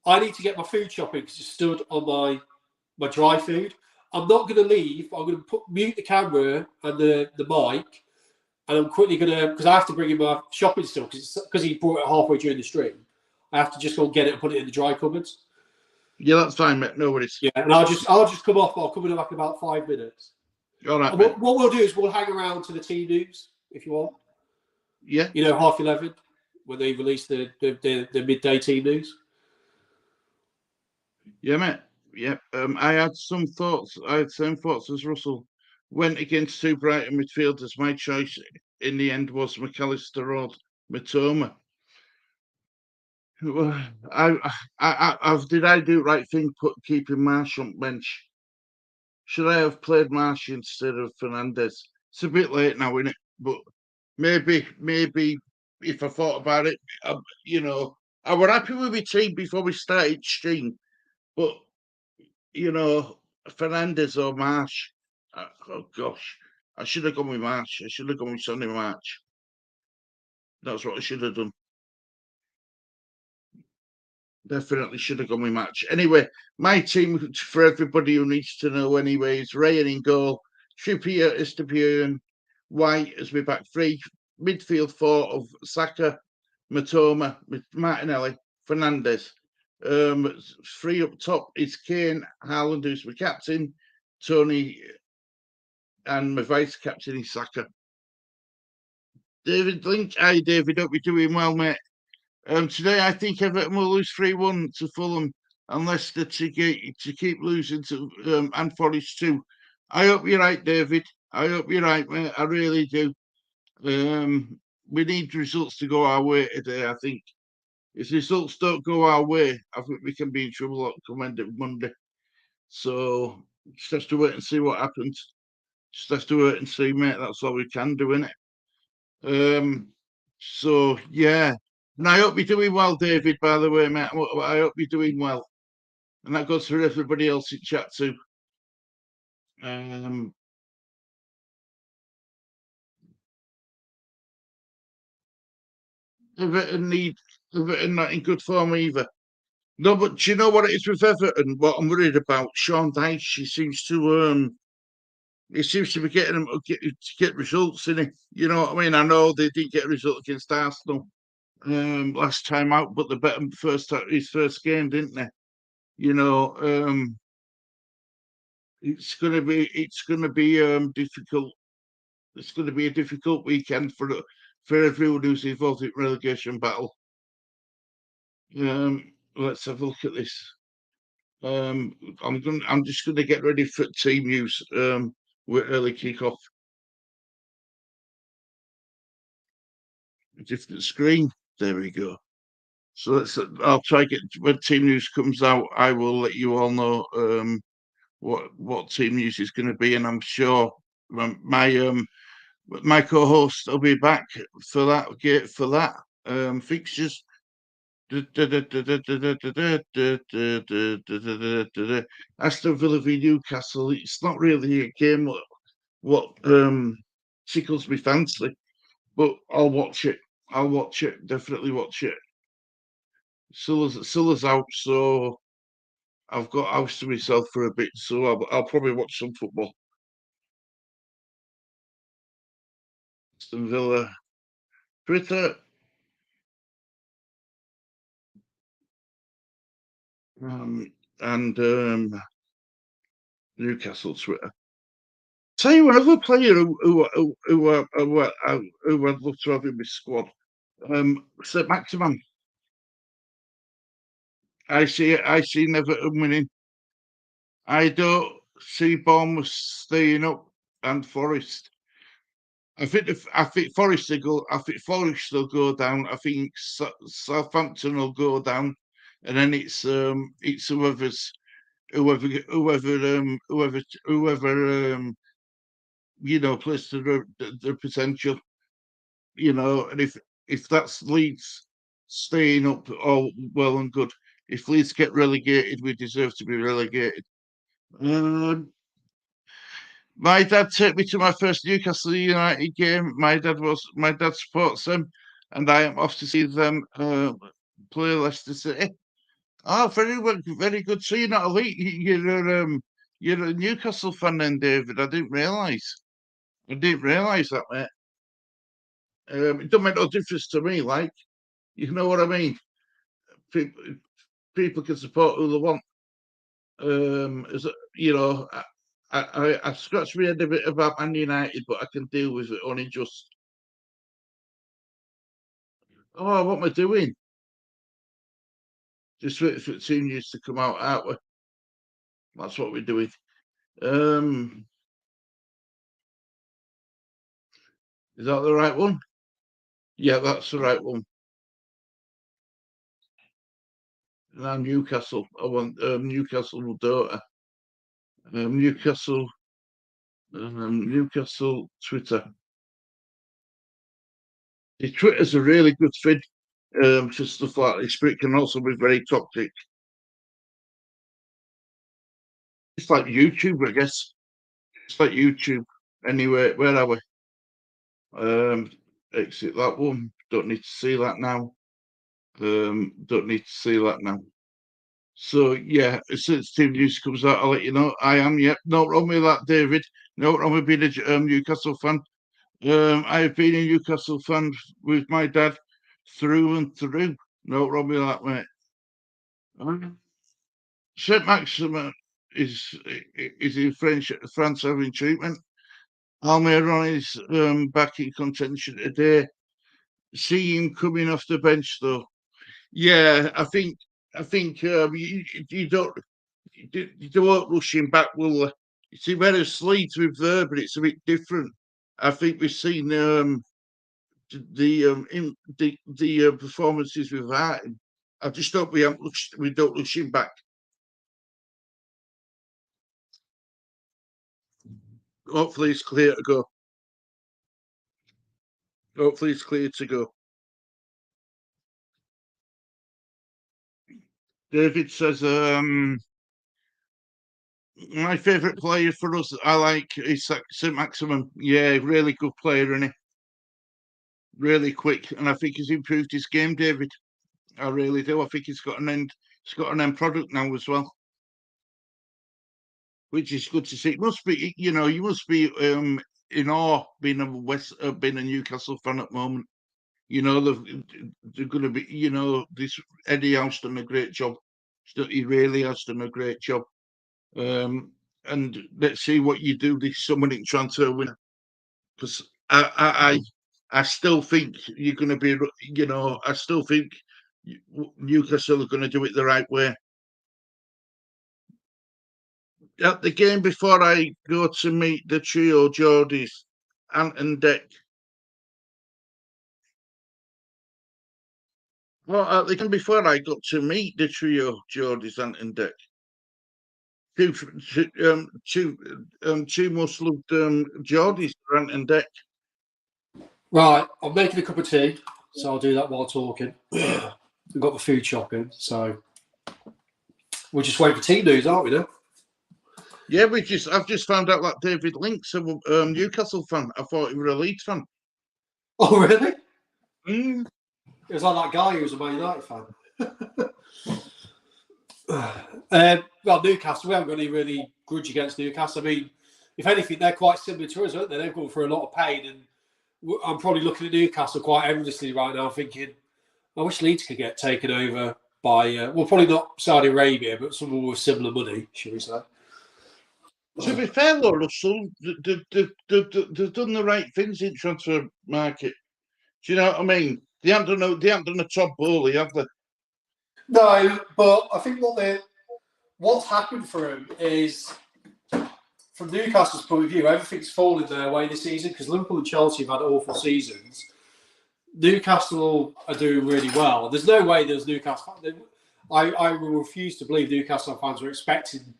I need to get my food shopping because it's stood on my dry food. I'm not going to leave. I'm going to mute the camera and the mic, and I'm quickly going to, because I have to bring in my shopping still because he brought it halfway during the stream. I have to just go and get it and put it in the dry cupboards. Yeah, that's fine, mate. No worries. Yeah, and I'll just come off. I'll come in back in about 5 minutes. All right. What we'll do is we'll hang around to the team news if you want. Yeah. 11:30 when they release the midday team news. Yeah, mate. Yeah. I had some thoughts. I had same thoughts as Russell. Went against 2 Brighton midfielders. My choice in the end was McAllister or Mitoma. Did I do the right thing keeping Marsh on bench? Should I have played Marsh instead of Fernandez? It's a bit late now, isn't it? But maybe if I thought about it, I were happy with my team before we started stream. But Fernandez or Marsh. Oh gosh, I should have gone with Marsh. I should have gone with Sonny March. That's what I should have done. Definitely should have gone with Match. Anyway, my team, for everybody who needs to know anyway, is Ryan in goal, Trippier, Esteparian, White as we back three. Midfield four of Saka, Matoma, Martinelli, Fernandez. Three up top is Kane, Haaland, who's my captain, Tony, and my vice captain is Saka. David Lynch, hi David, hope you're doing well, mate. Today I think Everton will lose 3-1 to Fulham unless they keep losing to and Forest too. I hope you're right, David. I hope you're right, mate. I really do. We need results to go our way today, I think. If results don't go our way, I think we can be in trouble come end of Monday. So just have to wait and see what happens. Just have to wait and see, mate. That's all we can do, innit? So yeah. And I hope you're doing well, David, by the way, mate. I hope you're doing well. And that goes for everybody else in chat too. Everton not in good form either. No, but do you know what it is with Everton? What I'm worried about, Sean Dyche, he seems to be getting them to get results in it. You know what I mean? I know they didn't get a result against Arsenal last time out, but they bet him his first game, didn't they? You know, it's gonna be difficult. It's gonna be a difficult weekend for everyone who's involved in relegation battle. Let's have a look at this. I'm just gonna get ready for team use with early kickoff. A different screen. There we go. So I'll try get when team news comes out. I will let you all know what team news is going to be, and I'm sure my co-host will be back for that fixtures. Aston Villa v Newcastle. It's not really a game what tickles me fancy, but I'll watch it. I'll watch it. Definitely watch it. Silla's out, so I've got house to myself for a bit. So I'll probably watch some football. Aston Villa, Twitter, and Newcastle Twitter. Tell you another player who I'd love to have in my squad. St. Maximan. I see Everton winning. I don't see Bournemouth staying up and Forest. I think Forest will go. I think Forest will go down. I think Southampton will go down, and then it's whoever plays to their potential. And if that's Leeds staying up, all well and good. If Leeds get relegated, we deserve to be relegated. My dad took me to my first Newcastle United game. My dad supports them, and I am off to see them play Leicester City. Oh, very good. So you're not elite. You're a Newcastle fan then, David. I didn't realise. That, mate. It don't make no difference to me. Like, you know what I mean. People can support who they want. I scratched my head a bit about Man United, but I can deal with it only just. Oh, what am I doing? Just wait for the team news to come out, aren't we? That's what we're doing. Is that the right one? Yeah, that's the right one. Now Newcastle. I want Newcastle daughter. Newcastle Twitter. The Twitter's a really good thing for stuff like this, but it can also be very toxic. It's like YouTube, I guess. It's like YouTube. Anyway, where are we? Exit that one. Don't need to see that now. Don't need to see that now. So yeah, as soon as team news comes out, I'll let you know. I am, yep. No wrong with that, David. No wrong with being a Newcastle fan. I've been a Newcastle fan with my dad through and through. No wrong with that, mate. Saint Maximin is in France having treatment. Almiron is back in contention today. See him coming off the bench though. Yeah, I think you don't rush him back, will they? See, whereas Leeds with there, but it's a bit different. I think we've seen the performances without him. I just hope we don't rush him back. Hopefully, it's clear to go. Hopefully, it's clear to go. David says, my favourite player for us, I like, is St. Maximin. Yeah, really good player, isn't he? Really quick, and I think he's improved his game, David. I really do. I think he's got an end product now as well, which is good to see. It must be, you must be in awe being a Newcastle fan at the moment. They're going to be, this Eddie Howe's done a great job. He really has done a great job. And let's see what you do this summer in transfer window, because I still think you're going to be, I still think Newcastle are going to do it the right way. At the game before I go to meet the trio Geordies, Ant and Deck. Well, at the game before I got to meet the trio Geordies, Ant and Deck. Two most loved Geordies, Ant and Deck. Right, I'm making a cup of tea, so I'll do that while talking. We've got the food shopping, so we're just waiting for team news, aren't we? Now? Yeah, I've just found out that David Link's a Newcastle fan. I thought he was a Leeds fan. Oh, really? Mm. It was like that guy who was a Man United fan. Well, Newcastle, we haven't got any really grudge against Newcastle. I mean, if anything, they're quite similar to us, aren't they? They've gone through a lot of pain, and I'm probably looking at Newcastle quite enviously right now, thinking, I wish Leeds could get taken over by, well, probably not Saudi Arabia, but someone with similar money, shall we say. To be fair, though, Russell, they've done the right things in transfer market. Do you know what I mean? They haven't done a top bowley, have they? No, but I think what's happened for him is, from Newcastle's point of view, everything's fallen their way this season because Liverpool and Chelsea have had awful seasons. Newcastle are doing really well. There's no way there's Newcastle. I will refuse to believe Newcastle fans were expecting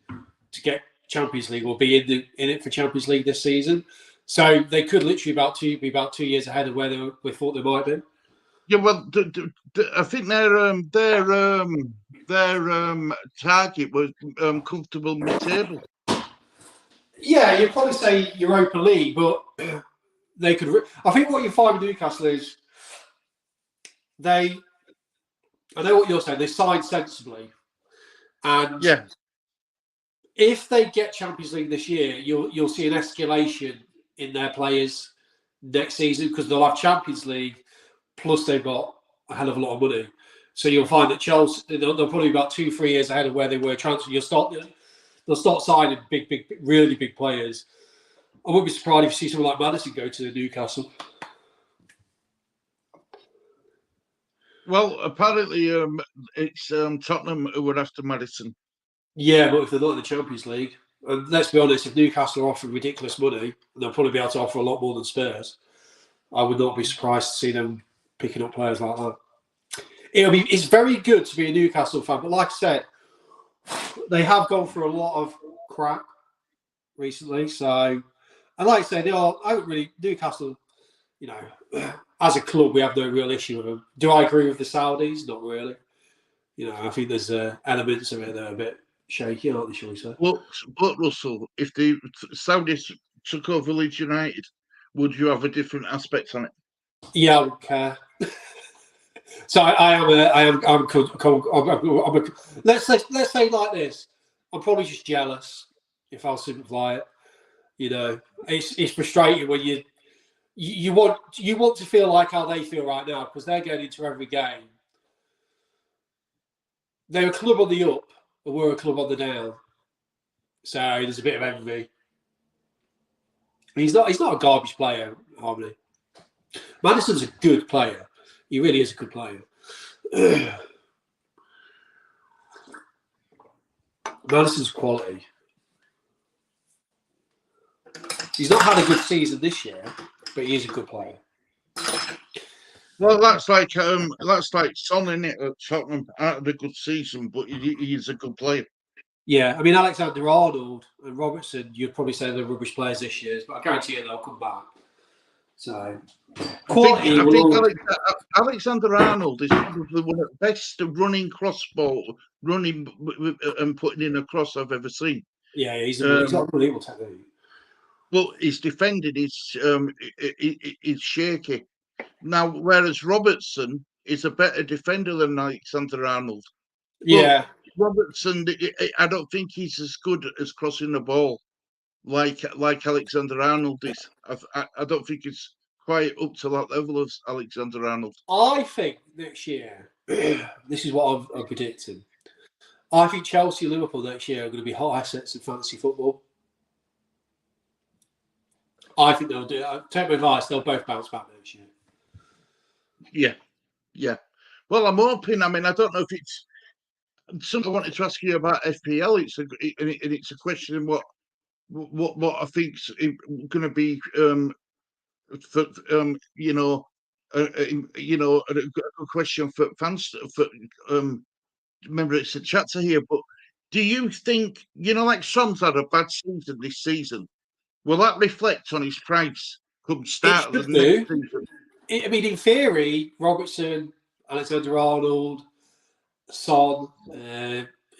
to get Champions League or be in it for Champions League this season. So they could literally be about 2 years ahead of where we thought they might be. Yeah, well, I think their target was comfortable mid-table. Yeah, you'd probably say Europa League, but they could. I think what you find with Newcastle is I know what you're saying. They signed sensibly, and yeah, if they get Champions League this year, you'll see an escalation in their players next season because they'll have Champions League plus they've got a hell of a lot of money. So you'll find that Chelsea they'll probably be about 2-3 years ahead of where they were transfer. They'll start signing big, really big players. I wouldn't be surprised if you see someone like Maddison go to Newcastle. Well, apparently it's Tottenham who would after Maddison. Yeah, but if they're not in the Champions League, and let's be honest, if Newcastle are offering ridiculous money, they'll probably be able to offer a lot more than Spurs. I would not be surprised to see them picking up players like that. It's very good to be a Newcastle fan, but like I said, they have gone through a lot of crap recently. So, and like I said, Newcastle, as a club, we have no real issue with them. Do I agree with the Saudis? Not really. I think there's elements of it that are a bit shaky, aren't they, shall we say? But Russell, if the Saudis took over Leeds United, would you have a different aspect on it? Yeah, I would care. So let's say like this. I'm probably just jealous, if I'll simplify it. It's frustrating when you want to feel like how they feel right now, because they're going into every game. They're a club on the up, and we're a club on the down. So there's a bit of envy. He's not a garbage player, Harmony. Madison's a good player. He really is a good player. Madison's quality. He's not had a good season this year, but he is a good player. Well, that's like Son in it at Tottenham. Had a good season, but he's a good player. Yeah, I mean, Alexander-Arnold and Robertson, you'd probably say they're rubbish players this year, but I guarantee you they'll come back. So, quality. I think Alexander-Arnold is probably one of the best running crossball, running and putting in a cross I've ever seen. Yeah, he's got unbelievable technique. Well, his defending is shaky. Now, whereas Robertson is a better defender than Alexander-Arnold. Yeah. But Robertson, I don't think he's as good as crossing the ball like Alexander-Arnold is. I don't think it's quite up to that level of Alexander-Arnold. I think next year, this is what I'm predicting. I think Chelsea and Liverpool next year are going to be hot assets in fantasy football. I think they'll do it. Take my advice, they'll both bounce back next year. Yeah. Well, I'm hoping. I mean, I don't know if it's something I wanted to ask you about FPL. It's a question of what I think's going to be for a question for fans. Remember, it's a chatter here, but do you think like Son's had a bad season this season? Will that reflect on his price come start of the next season? I mean, in theory, Robertson, Alexander-Arnold, Son,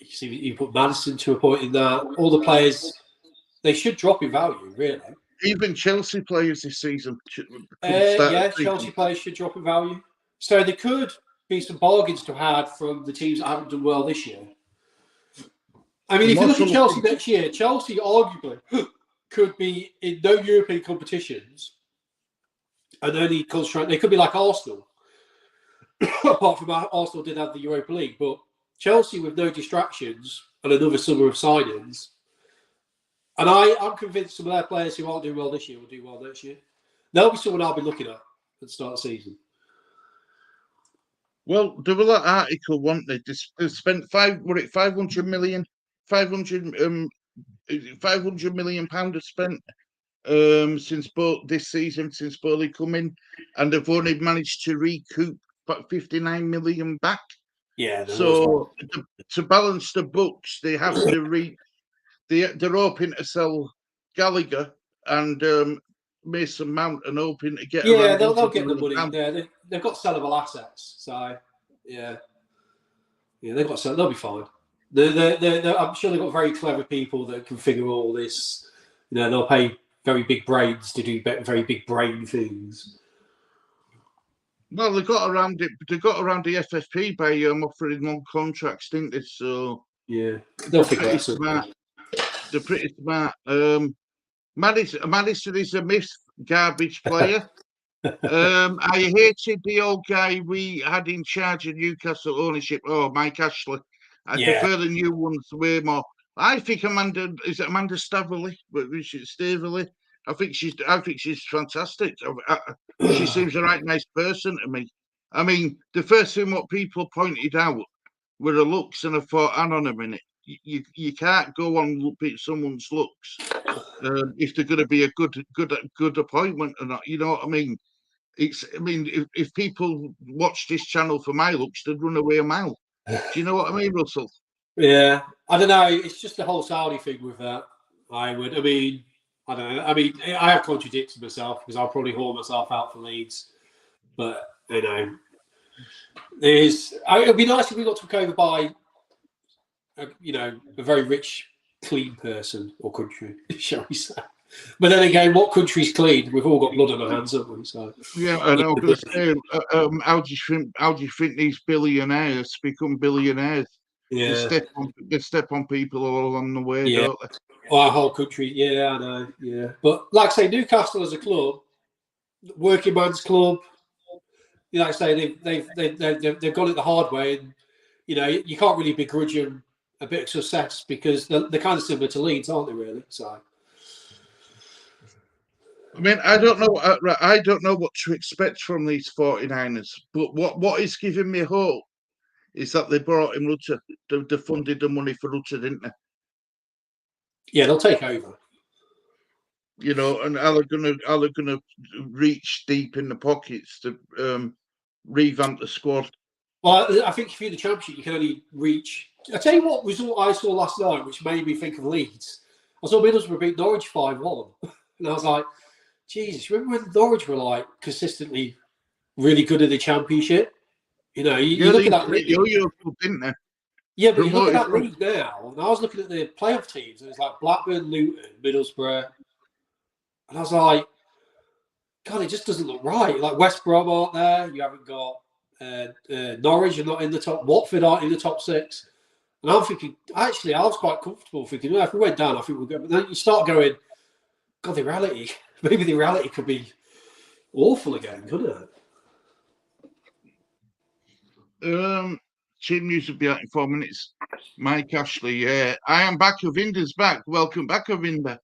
you put Madison to a point in that. All the players, they should drop in value, really. Even Chelsea players this season. Chelsea players should drop in value. So there could be some bargains to have from the teams that haven't done well this year. I mean, if you look at Chelsea next year, Chelsea arguably could be in no European competitions and only concentrate. They could be like Arsenal, apart from Arsenal did have the Europa League, but Chelsea with no distractions and another summer of signings. And I'm convinced some of their players who aren't doing well this year will do well next year. They'll be someone I'll be looking at the start of the season. Well, there was that article, weren't they? They spent £500 million. £500 million have spent since this season, since Bowley come in, and they've only managed to recoup about 59 million back. Yeah. So to balance the books, they have to they're hoping to sell Gallagher and Mason Mount, and hoping to get. Yeah, they'll get the money. Yeah, they've got sellable assets, so yeah, they've got they'll be fine. I'm sure they've got very clever people that can figure all this. They'll pay very big brains to do very big brain things. Well, they got around it. They got around the FFP by offering long contracts, didn't they? So yeah, they'll figure it out. They're pretty smart. Madison is a myth, garbage player. I hated the old guy we had in charge of Newcastle ownership. Oh, Mike Ashley. I prefer the new ones way more. I think Amanda Staveley, Staveley. I think she's fantastic. She seems a right nice person to me. I mean, the first thing what people pointed out were her looks, and I thought, hang on a minute, you can't go on looking at someone's looks if they're going to be a good appointment or not. You know what I mean? If people watch this channel for my looks, they'd run away a mile. Do you know what I mean, Russell? Yeah, I don't know. It's just the whole Saudi thing with that. I don't know. I mean, I have contradicted myself because I'll probably haul myself out for Leeds. But, it would be nice if we got took over by, a very rich, clean person or country, shall we say. But then again, what country's clean? We've all got blood on our hands, haven't we? So yeah, I know. How do you think these billionaires become billionaires? Yeah, they step on people all along the way, don't they? Our whole country, yeah, I know, yeah. But like I say, Newcastle as a club, working man's club. You know, like I say they've got it the hard way, and you know you can't really begrudge them a bit of success because they're kind of similar to Leeds, aren't they? Really, so. I mean, I don't know. I don't know what to expect from these 49ers, but what is giving me hope is that they brought in Rutter. They funded the money for Rutter, didn't they? Yeah, they'll take over. You know, and are they gonna reach deep in the pockets to revamp the squad? Well, I think if you're in the championship, you can only reach. I tell you what result I saw last night, which made me think of Leeds. I saw Middlesbrough beat Norwich 5-1, and I was like, Jesus, remember when Norwich were like consistently really good in the championship? You know, you look at that league. Yo-yo club, didn't they? Yeah, but you look at that league now, and I was looking at the playoff teams, and it's like Blackburn, Luton, Middlesbrough, and I was like, God, it just doesn't look right. Like West Brom aren't there. You haven't got Norwich are not in the top. Watford aren't in the top 6. And I'm thinking, actually, I was quite comfortable thinking, well, if we went down, I think we'll go. But then you start going, God, the reality, maybe the reality could be awful again, couldn't it? Team news will be out in 4 minutes. Mike Ashley, yeah. I am back. Avinder's back. Welcome back, Avinder.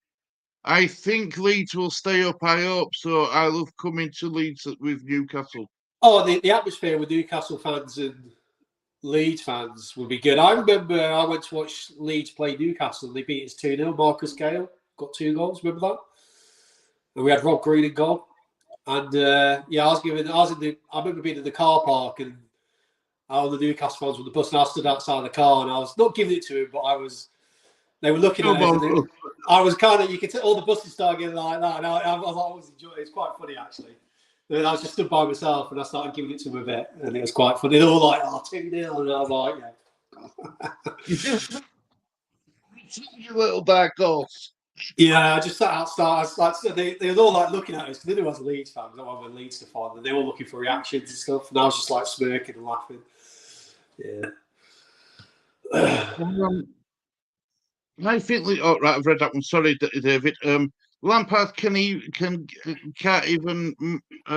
I think Leeds will stay up, I hope. So I love coming to Leeds with Newcastle. Oh, the atmosphere with Newcastle fans and Leeds fans would be good. I remember I went to watch Leeds play Newcastle. They beat us 2-0. Marcus Gale got 2 goals. Remember that? And we had Rob Green in goal. And yeah, I remember being in the car park and all the Newcastle fans with the bus, and I stood outside the car and I was not giving it to him, but they were looking at it. I was kind of, you could tell all the buses started getting like that. And I was enjoying it. It's quite funny, actually. And I was just stood by myself and I started giving it to him a bit. And it was quite funny. They were all like, 2-0. And I was like, yeah. You little dark horse. Yeah, I just sat outside. They were all like looking at us. They knew I was a Leeds fan. I wanted Leeds to find them. They were looking for reactions and stuff. And I was just like smirking and laughing. Yeah. I think, right, I've read that one. Sorry, David. Lampard can't even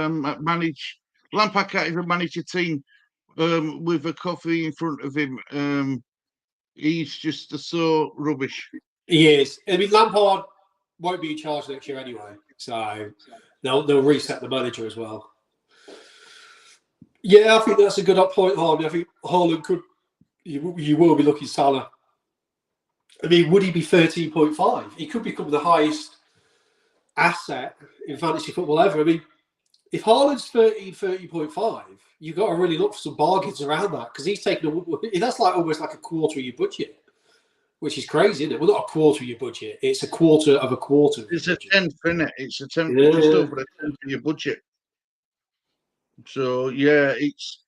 manage. Lampard can't even manage a team with a coffee in front of him. He's just so rubbish. He is. I mean, Lampard won't be in charge next year anyway, so they'll reset the manager as well. Yeah, I think that's a good point, Harvey. I think Haaland could. You will be looking Salah. I mean, would he be 13.5? He could become the highest asset in fantasy football ever. I mean, if Haaland's 30.5, you've got to really look for some bargains around that because he's taking that's like almost like a quarter of your budget, which is crazy, isn't it? Well, not a quarter of your budget; it's a quarter of a quarter. It's a tenth, isn't it? It's a tenth, just over a tenth of your budget. So yeah, it's.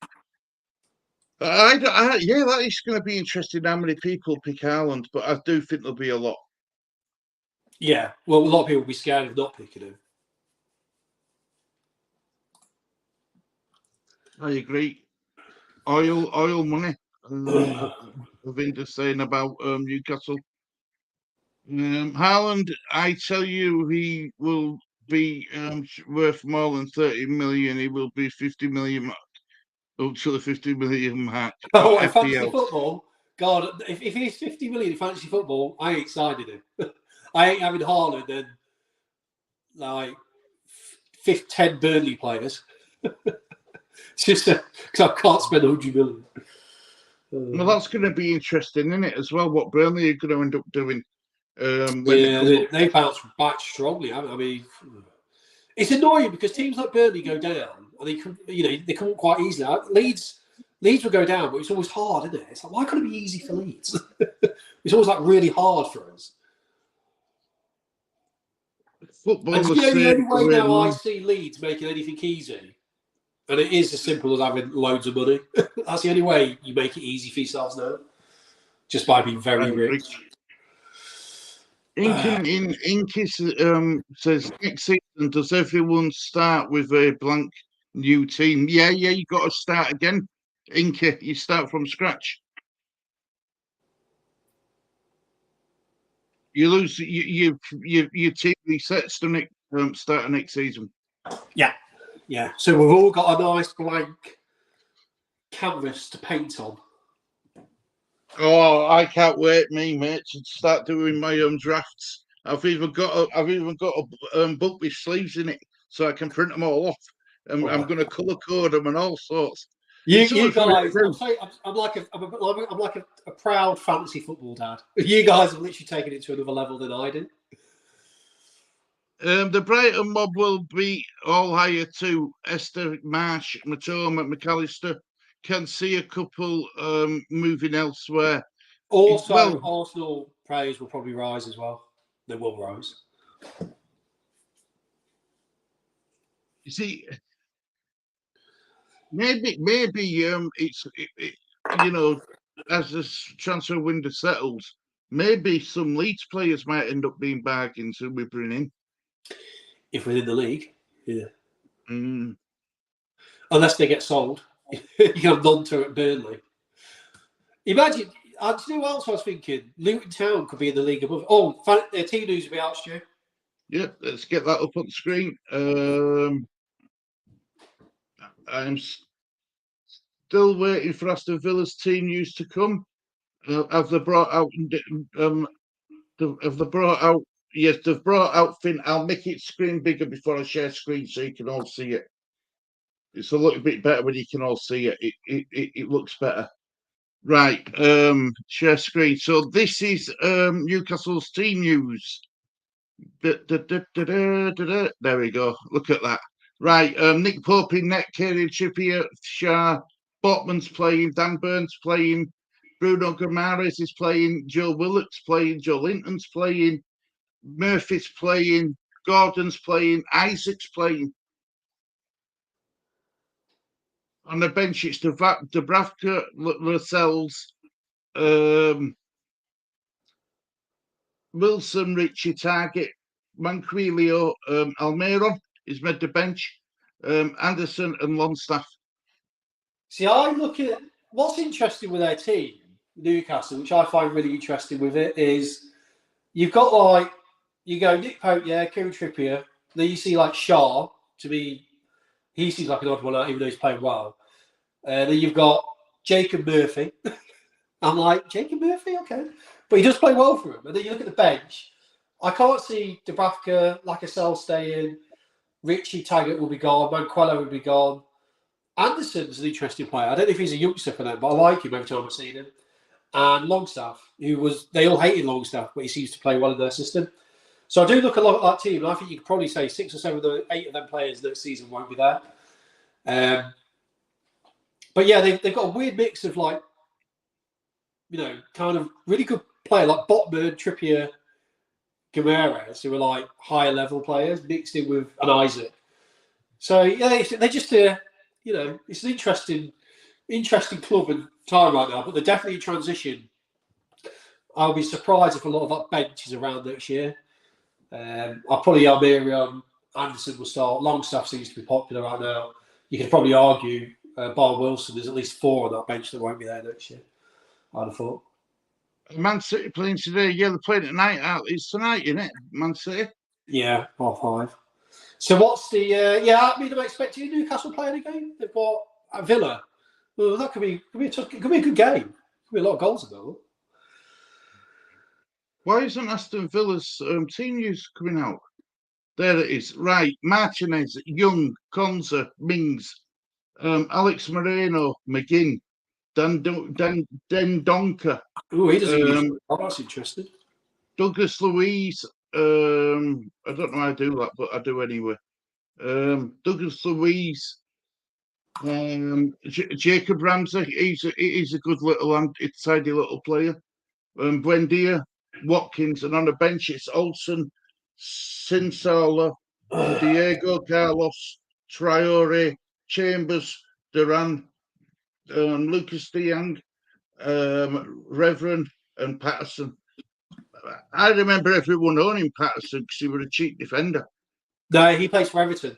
Yeah, that is going to be interesting. How many people pick Haaland, but I do think there'll be a lot. Yeah, well, a lot of people will be scared of not picking him. I agree. Oil money. Vinder's saying about Newcastle. Haaland, I tell you, he will be worth more than 30 million. He will be 50 million, up to the 50 million mark. Oh, in fantasy football, God, if he's 50 million in fantasy football, I ain't signing him. I ain't having Haaland and like 10 Burnley players. It's just because I can't spend 100 million. Well, that's going to be interesting, isn't it, as well? What Burnley are going to end up doing? They bounce back strongly. I mean, it's annoying because teams like Burnley go down, and they come quite easily. Leeds will go down, but it's always hard, isn't it? It's like, why can't it be easy for Leeds? It's always like really hard for us. Football. And the only way now I see Leeds making anything easy, and it is as simple as having loads of money. That's the only way you make it easy for yourselves now, just by being very rich. Inky says next season does everyone start with a blank new team? Yeah, you got to start again. Inky, you start from scratch. You lose your team resets the start of next season. Yeah. So we've all got a nice blank canvas to paint on. Oh, I can't wait, mate, to start doing my drafts. I've even got a book with sleeves in it, so I can print them all off. I'm going to color code them and all sorts. You guys, I'm like a proud fantasy football dad. You guys have literally taken it to another level than I did. The Brighton mob will be all higher too. Esther, Marsh, Matoma, McAllister. Can see a couple moving elsewhere. Also, Arsenal players will probably rise as well. They will rise. You see, maybe it's you know, as this transfer window settles, maybe some Leeds players might end up being bargains who we bring in. If within the league, yeah. Mm. Unless they get sold. You can have Nonto at Burnley. Imagine, do you know what else I was thinking? Luton Town could be in the league above. Oh, their team news will be out, Stu. Yeah, let's get that up on the screen. I'm still waiting for Aston Villa's team news to come. Have they brought out? Have they brought out? Yes, they've brought out Finn. I'll make it screen bigger before I share screen so you can all see it. It's a little bit better when you can all see it. It looks better. Right. Share screen. So this is Newcastle's team news. There we go. Look at that. Right. Nick Pope in net, Kieran Trippier, Shah, Botman's playing, Dan Burns playing, Bruno Guimaraes is playing, Joe Willock's playing, Joe Linton's playing, Murphy's playing, Gordon's playing, Isaac's playing. On the bench, it's Dubravka, Lascelles, Wilson, Richie, Target, Manquillo, Almiron is made the bench, Anderson and Longstaff. See, I look at what's interesting with their team, Newcastle, which I find really interesting with it, is you've got you go Nick Pope, Kieran Trippier, then you see Shaw, to me, he seems like an odd one out, even though he's playing well. Then you've got Jacob Murphy. I'm like, Jacob Murphy? Okay. But he does play well for him. And then you look at the bench. I can't see Dubravka, Lascelles staying. Richie Taggart will be gone. Manquillo will be gone. Anderson's an interesting player. I don't know if he's a youngster for them, but I like him every time I've seen him. And Longstaff, they all hated Longstaff, but he seems to play well in their system. So I do look a lot at that team, and I think you could probably say 6 or 7 of the 8 of them players next season won't be there. But yeah, they've got a weird mix of kind of really good player like Botman, Trippier, Guimaraes, who are higher level players mixed in with an Isaac. So yeah, they're just it's an interesting club and time right now. But they're definitely in transition. I'll be surprised if a lot of that bench is around next year. I'll probably Almiron, Anderson will start. Longstaff seems to be popular right now. You could probably argue, bar Wilson, there's at least 4 on that bench that won't be there next year. I'd have thought. Man City playing today. Yeah, they're playing at night out. It's tonight, isn't it? Man City. Yeah, 5:30. So what's the? I'm expecting Newcastle playing a game. They've got at Villa. Well, that could be a good game. Could be a lot of goals in that. Why isn't Aston Villa's team news coming out? There it is. Right, Martinez, Young, Konza, Mings, Alex Moreno, McGinn, Dendonka. Oh, he doesn't. That's interesting. Douglas Luiz. I don't know how I do that, but I do anyway. Douglas Luiz. Jacob Ramsey. He's a good little, tidy little player. Buendia, Watkins, and on the bench it's Olsen, Sinsala, Diego Carlos, Traore, Chambers, Duran, Lucas Dieng, Reverend, and Patterson. I remember everyone owning Patterson because he was a cheap defender. No, he plays for Everton.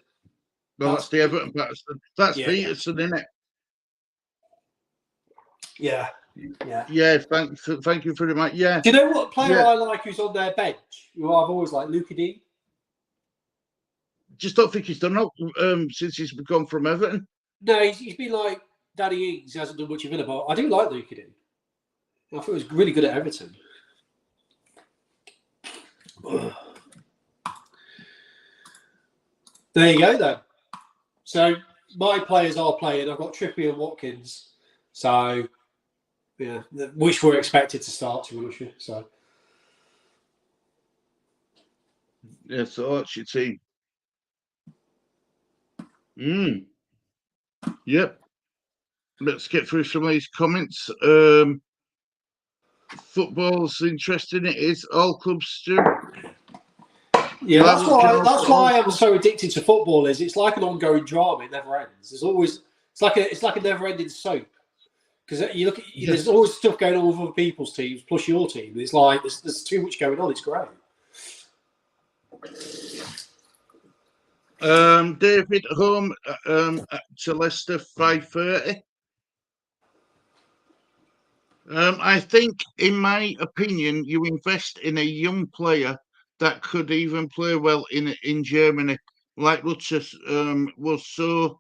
No, that's the Everton Patterson. That's Peterson, isn't it? Yeah. Yeah, thank you very much. Yeah. Do you know what player I like who's on their bench? Who I've always liked? Luca D. just don't think he's done up since he's gone from Everton. No, he's been like Danny Ings. He hasn't done much of it, but I do like Luke. I thought he was really good at Everton. There you go, then. So my players are playing. I've got Trippier and Watkins. So, yeah, which were expected to start, to be honest with you. So, yeah, so that's your team. Yep. Let's get through some of these comments. Football's interesting. It is all clubs, Stu. Yeah, that's why I'm so addicted to football. It's like an ongoing drama. It never ends. It's like a never-ending soap. Because you look at there's always stuff going on with other people's teams plus your team. It's like there's too much going on. It's great. David home to Leicester 5:30. I think, in my opinion, you invest in a young player that could even play well in Germany. Like Rutter was so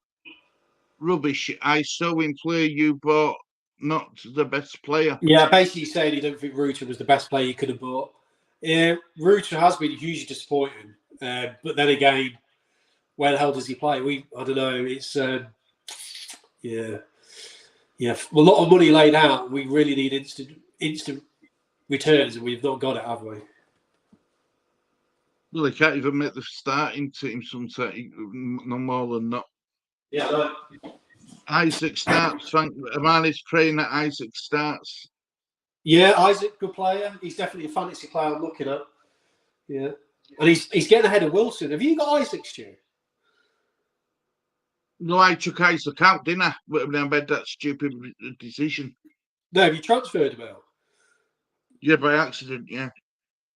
rubbish. I saw him play. You bought not the best player. Yeah, basically saying he don't think Rutter was the best player you could have bought. Rutter has been hugely disappointing. But then again, where the hell does he play? I don't know. It's yeah. A lot of money laid out. We really need instant returns, and we've not got it, have we? Well, they can't even make the starting team sometimes, no more than that. Yeah, no. Isaac starts. Amani's praying that Isaac starts. Yeah, Isaac, good player. He's definitely a fantasy player I'm looking at. Yeah. And he's getting ahead of Wilson. Have you got Isaac, Stu? No, I took Isaac out, didn't I? When I made that stupid decision. No, have you transferred him out? Yeah, by accident, yeah.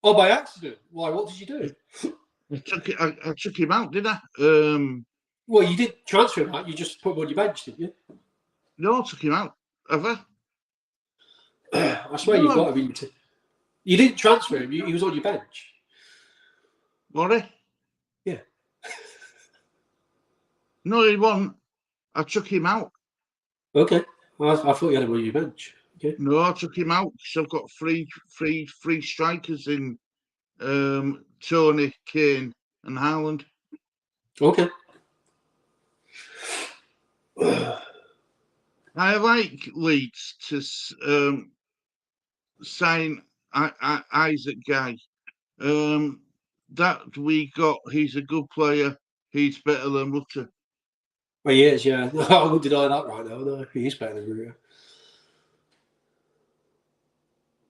Oh, by accident? Why? What did you do? I took him out, didn't I? Well, you did transfer him out. You just put him on your bench, didn't you? No, I took him out. Have I? I swear you've got him. You didn't transfer him. He was on your bench. What? Yeah. No, he wasn't. I took him out. Okay. I thought you had him on your bench. Okay. No, I took him out because I've got three strikers in Tony, Kane, and Haaland. Okay. I like Leeds to sign Isaac Guy. That we got, he's a good player. He's better than Rutter. Well, he is, yeah. I wouldn't deny that right now. No, he is better than Rutter.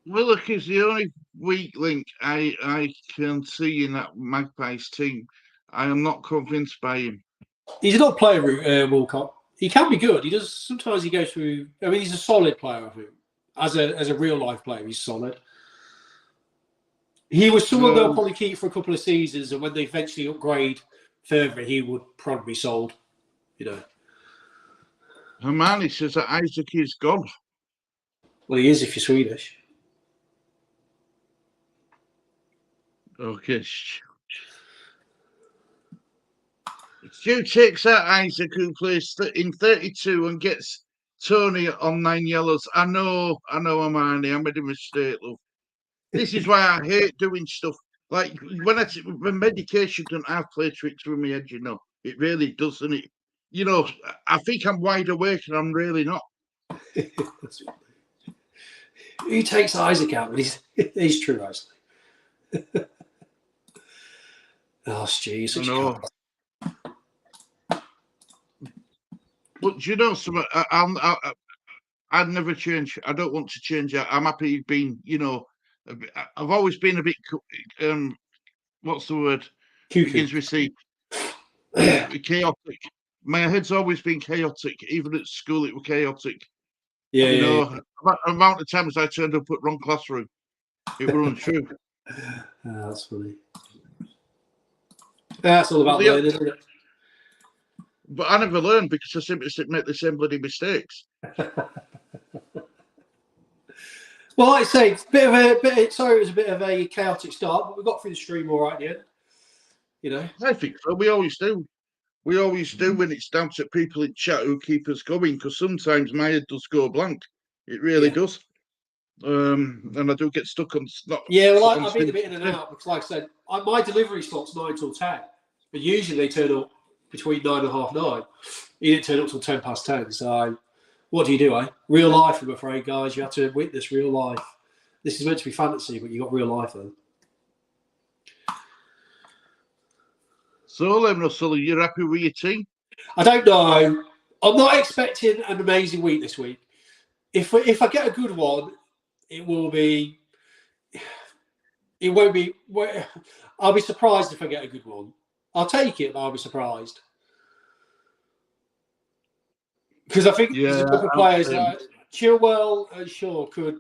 Willock is the only weak link I can see in that Magpies team. I am not convinced by him. He's not player, Wilcott. He can be good. He does. Sometimes he goes through. I mean, he's a solid player. I think as a real life player, he's solid. He was someone they'll probably keep for a couple of seasons, and when they eventually upgrade further, he would probably be sold. You know. Hermione says that Isaac is gone. Well, he is if you're Swedish. Okay. Stu takes out Isaac, who plays in 32 and gets Tony on 9 yellows. I know, Hermione. I made a mistake, love. This is why I hate doing stuff. Like when medication doesn't have play tricks with my head, you know. It really doesn't. It, you know, I think I'm wide awake and I'm really not. He takes Isaac out, but he's true, actually. Oh, Stu, such a cunt. But you know, something, I'd never change. I don't want to change. I'm happy being, you know, I've always been a bit, what's the word? Begins with C. Chaotic. My head's always been chaotic. Even at school, it was chaotic. Yeah, you know, amount of times I turned up at wrong classroom. It was untrue. That's funny. That's all about learning, isn't it? But I never learned because I simply make the same bloody mistakes. Well, like I say, it's it was a bit of a chaotic start, but we got through the stream all right in the end. You know. I think so. We always do. We always do when it's down to people in chat who keep us going, because sometimes my head does go blank. It really does. And I do get stuck on. Yeah, well, I've been a bit in and out because, like I said, my delivery slot's 9 till 10, but usually they turn up between 9 and half 9. He didn't turn up till 10 past 10. So, what do you do, eh? Real life, I'm afraid, guys. You have to witness real life. This is meant to be fantasy, but you got real life then. So, Russell, are you happy with your team? I don't know. I'm not expecting an amazing week this week. If I get a good one, it will be. It won't be. I'll be surprised if I get a good one. I'll take it, but I'll be surprised because I think there's a couple of players that Chilwell and Shaw could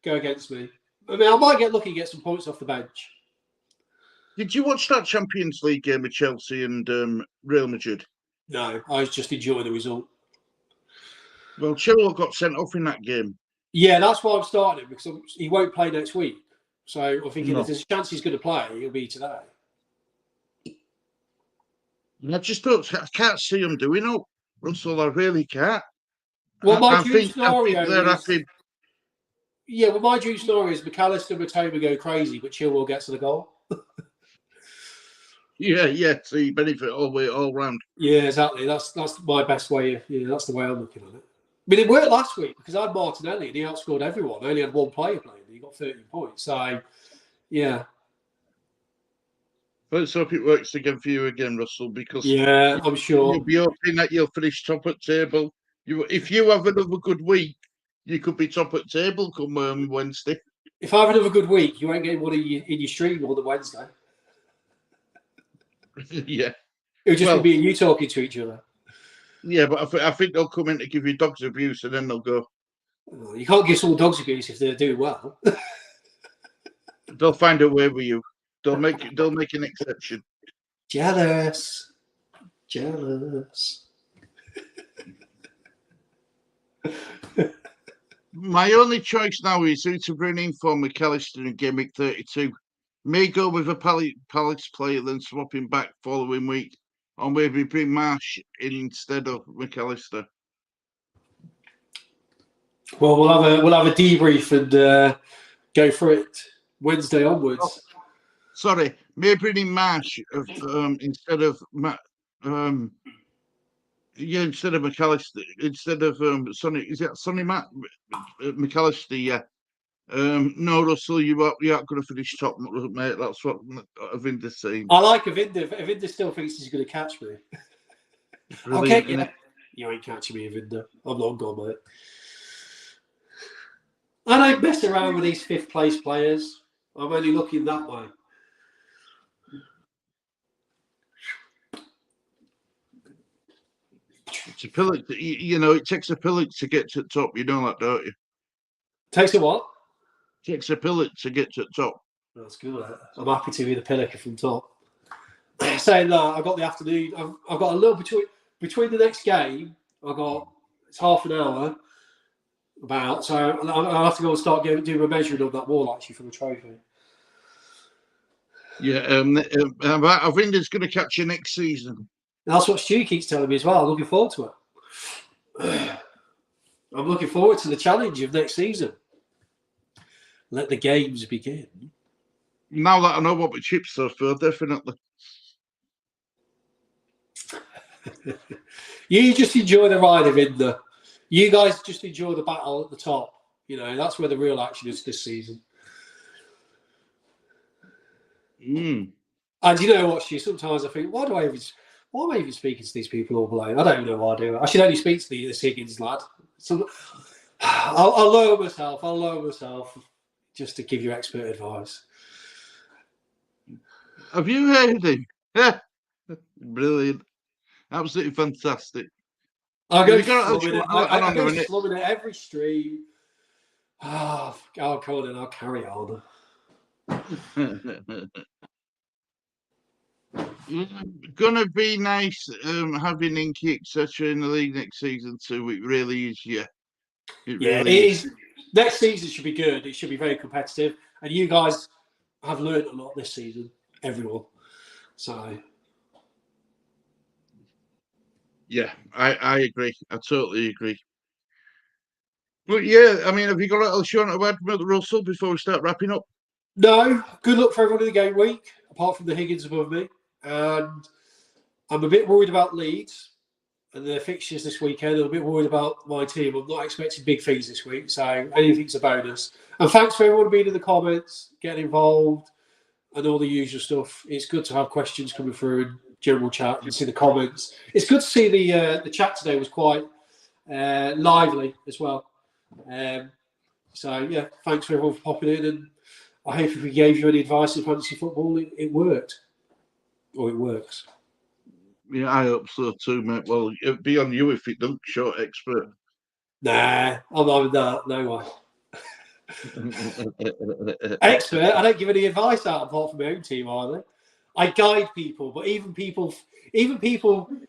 go against me. I mean, I might get lucky and get some points off the bench. Did you watch that Champions League game with Chelsea and Real Madrid? No, I was just enjoying the result. Well, Chilwell got sent off in that game. Yeah, that's why I'm starting because he won't play next week. So I'm thinking if there's a chance he's going to play, it'll be today. I just don't. I can't see him doing it, Russell. I really can't. Well, my dream scenario they're happy. Yeah, well, my dream scenario is McAllister and Matoma go crazy, but Chilwell gets to the goal. Yeah. So you benefit all round. Yeah, exactly. That's my best way. That's the way I'm looking at it. I mean, it worked last week because I had Martinelli and he outscored everyone. I only had one player playing. He got 13 points. So, yeah. Let's hope it works again for you again, Russell, because I'm sure you'll be hoping that you'll finish top at table. If you have another good week, you could be top at table come Wednesday. If I have another good week, you won't get one in your stream on the Wednesday. Yeah. It'll just be you talking to each other. Yeah, but I think they'll come in to give you dogs abuse and then they'll go. Well, you can't give someone dogs abuse if they're doing well. They'll find a way with you. They'll make an exception. Jealous. My only choice now is who to bring in for McAllister in game week 32. May go with a Palace player, then swap him back following week. Or maybe bring Marsh in instead of McAllister. Well, we'll have a debrief and go for it Wednesday onwards. Oh, sorry, maybe bring in Marsh instead of instead of McAllister, instead of Sonny. Is that Sonny McAllister? Yeah. No, Russell, you aren't going to finish top, mate. That's what Avinder's saying. I like Avinder. Avinder still thinks he's going to catch me. Okay, you ain't catching me, Avinder. I'm long gone, mate. I don't mess around with these fifth place players. I'm only looking that way. It's a pillar. It takes a pillar to get to the top. You know that, don't you? Takes a what? Takes a pillar to get to the top. That's good. I'm happy to be the pillar from top. Saying that, I got the afternoon. I've got a little between the next game. It's half an hour. So I'll have to go and start doing a measuring of that wall actually for the trophy. Yeah, I think it's going to catch you next season. That's what Stu keeps telling me as well. I'm looking forward to it. I'm looking forward to the challenge of next season. Let the games begin. Now that I know what my chips are for, definitely. You just enjoy the ride of Inder. You guys just enjoy the battle at the top. That's where the real action is this season. And you know what, Stu? Sometimes I think, why am I even speaking to these people all blame? I don't even know why I do it. I should only speak to this Higgins lad. I'll lower myself just to give you expert advice. Have you heard him? Yeah. Brilliant. Absolutely fantastic. I go slumming at every stream. I'll come on and I'll carry on. Gonna be nice having Inky etc. in the league next season too. It really is, yeah. It is. Next season should be good. It should be very competitive. And you guys have learned a lot this season, everyone. So. Yeah, I agree. I totally agree. But yeah, I mean, have you got anything else you want to add about Russell before we start wrapping up? No, good luck for everyone in the game week, apart from the Higgins above me. And I'm a bit worried about Leeds and their fixtures this weekend. I'm a bit worried about my team. I'm not expecting big fees this week, so anything's a bonus. And thanks for everyone being in the comments, getting involved, and all the usual stuff. It's good to have questions coming through and general chat and see the comments. It's good to see the chat today was quite lively as well. So yeah, thanks for everyone for popping in, and I hope if we gave you any advice in fantasy football, it worked, or it works. Yeah, I hope so too, mate. Well, it'd be on you if it don't. Short expert. Nah, I'm not that. No way. Expert. I don't give any advice out apart from my own team either. I guide people, but even people,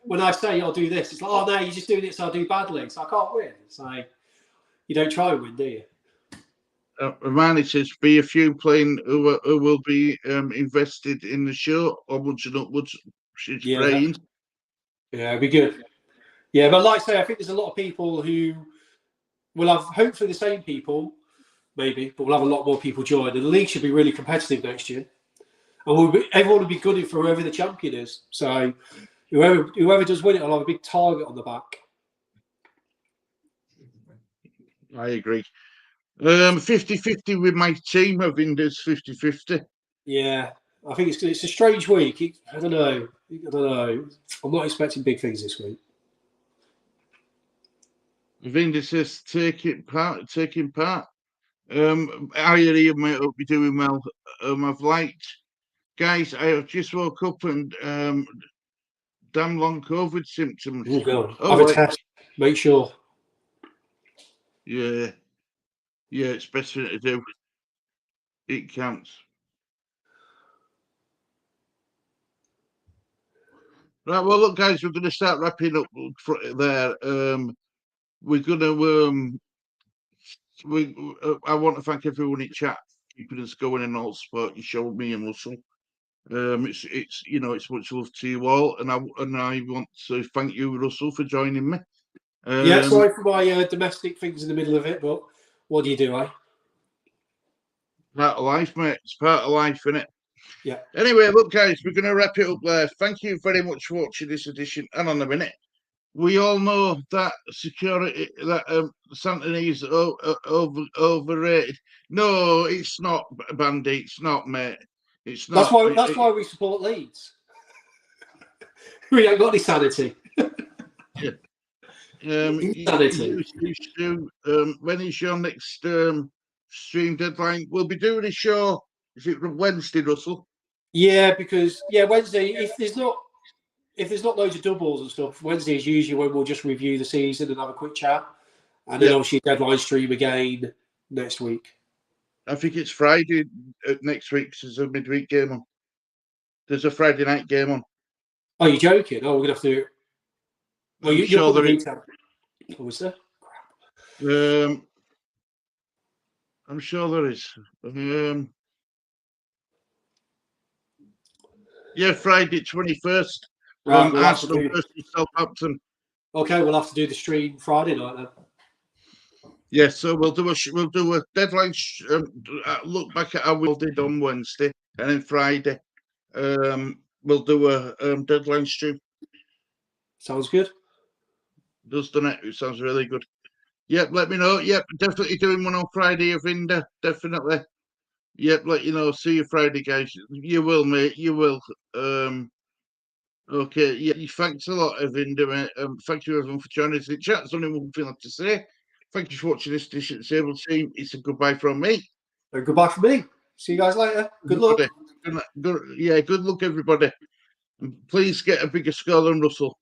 when I say I'll do this, it's like, oh no, you're just doing it so I'll do badly, so I can't win. It's like you don't try and win, do you? Romani says, be a few playing who will be invested in the show, onwards and upwards. She's praying. Yeah, it'd be good. Yeah, but like I say, I think there's a lot of people who will have hopefully the same people, maybe, but we'll have a lot more people join. And the league should be really competitive next year. And everyone will be gunning for whoever the champion is. So whoever does win it will have a big target on the back. I agree. 50-50 with my team. I think there's 50-50. Yeah, I think it's a strange week. I don't know. I'm not expecting big things this week. Vinda says taking part. I hear mate, hope you're doing well. I've liked, guys. I have just woke up and damn long COVID symptoms. Oh god, have a test. Make sure. Yeah, it's better to do. It counts. Right, well, look, guys, we're going to start wrapping up there. We're going to I want to thank everyone in chat keeping us going and all the support you showed me and Russell. It's much love to you all, and I want to thank you, Russell, for joining me. Yeah, sorry for my domestic things in the middle of it, but what do you do, eh? Part of life, mate. It's part of life, isn't it? Yeah. Anyway, look, guys, we're going to wrap it up there. Thank you very much for watching this edition. And on a minute, we all know that security, that Santini is overrated. No, it's not, Bandy. It's not, mate. It's not. That's why we support Leeds. We ain't got any sanity. When is your next stream deadline? We'll be doing a show. Is it Wednesday, Russell? Yeah, because Wednesday. If there's not loads of doubles and stuff, Wednesday is usually when we'll just review the season and have a quick chat, and then obviously deadline stream again next week. I think it's Friday next week. There's a midweek game on. There's a Friday night game on. Oh, you're joking? Oh, we're gonna have to. Well, you're sure there is. Oh, is there? I'm sure there is. Yeah, Friday 21st. Right, Arsenal versus Southampton. Okay, we'll have to do the stream Friday night then. Yeah, so we'll do a deadline look back at how we did on Wednesday, and then Friday we'll do a deadline stream. Sounds good. Doesn't it? It sounds really good. Yep, let me know. Yep, definitely doing one on Friday, Avinda. Definitely. Yep, let you know. See you Friday, guys. You will, mate. You will. Okay. Yeah. Thanks a lot, Avinda, mate. Thank you everyone for joining us in the chat. There's only one thing left to say. Thank you for watching this edition of the Disabled Team. It's a goodbye from me. And goodbye from me. See you guys later. Good luck. Good luck, everybody. And please get a bigger score than Russell.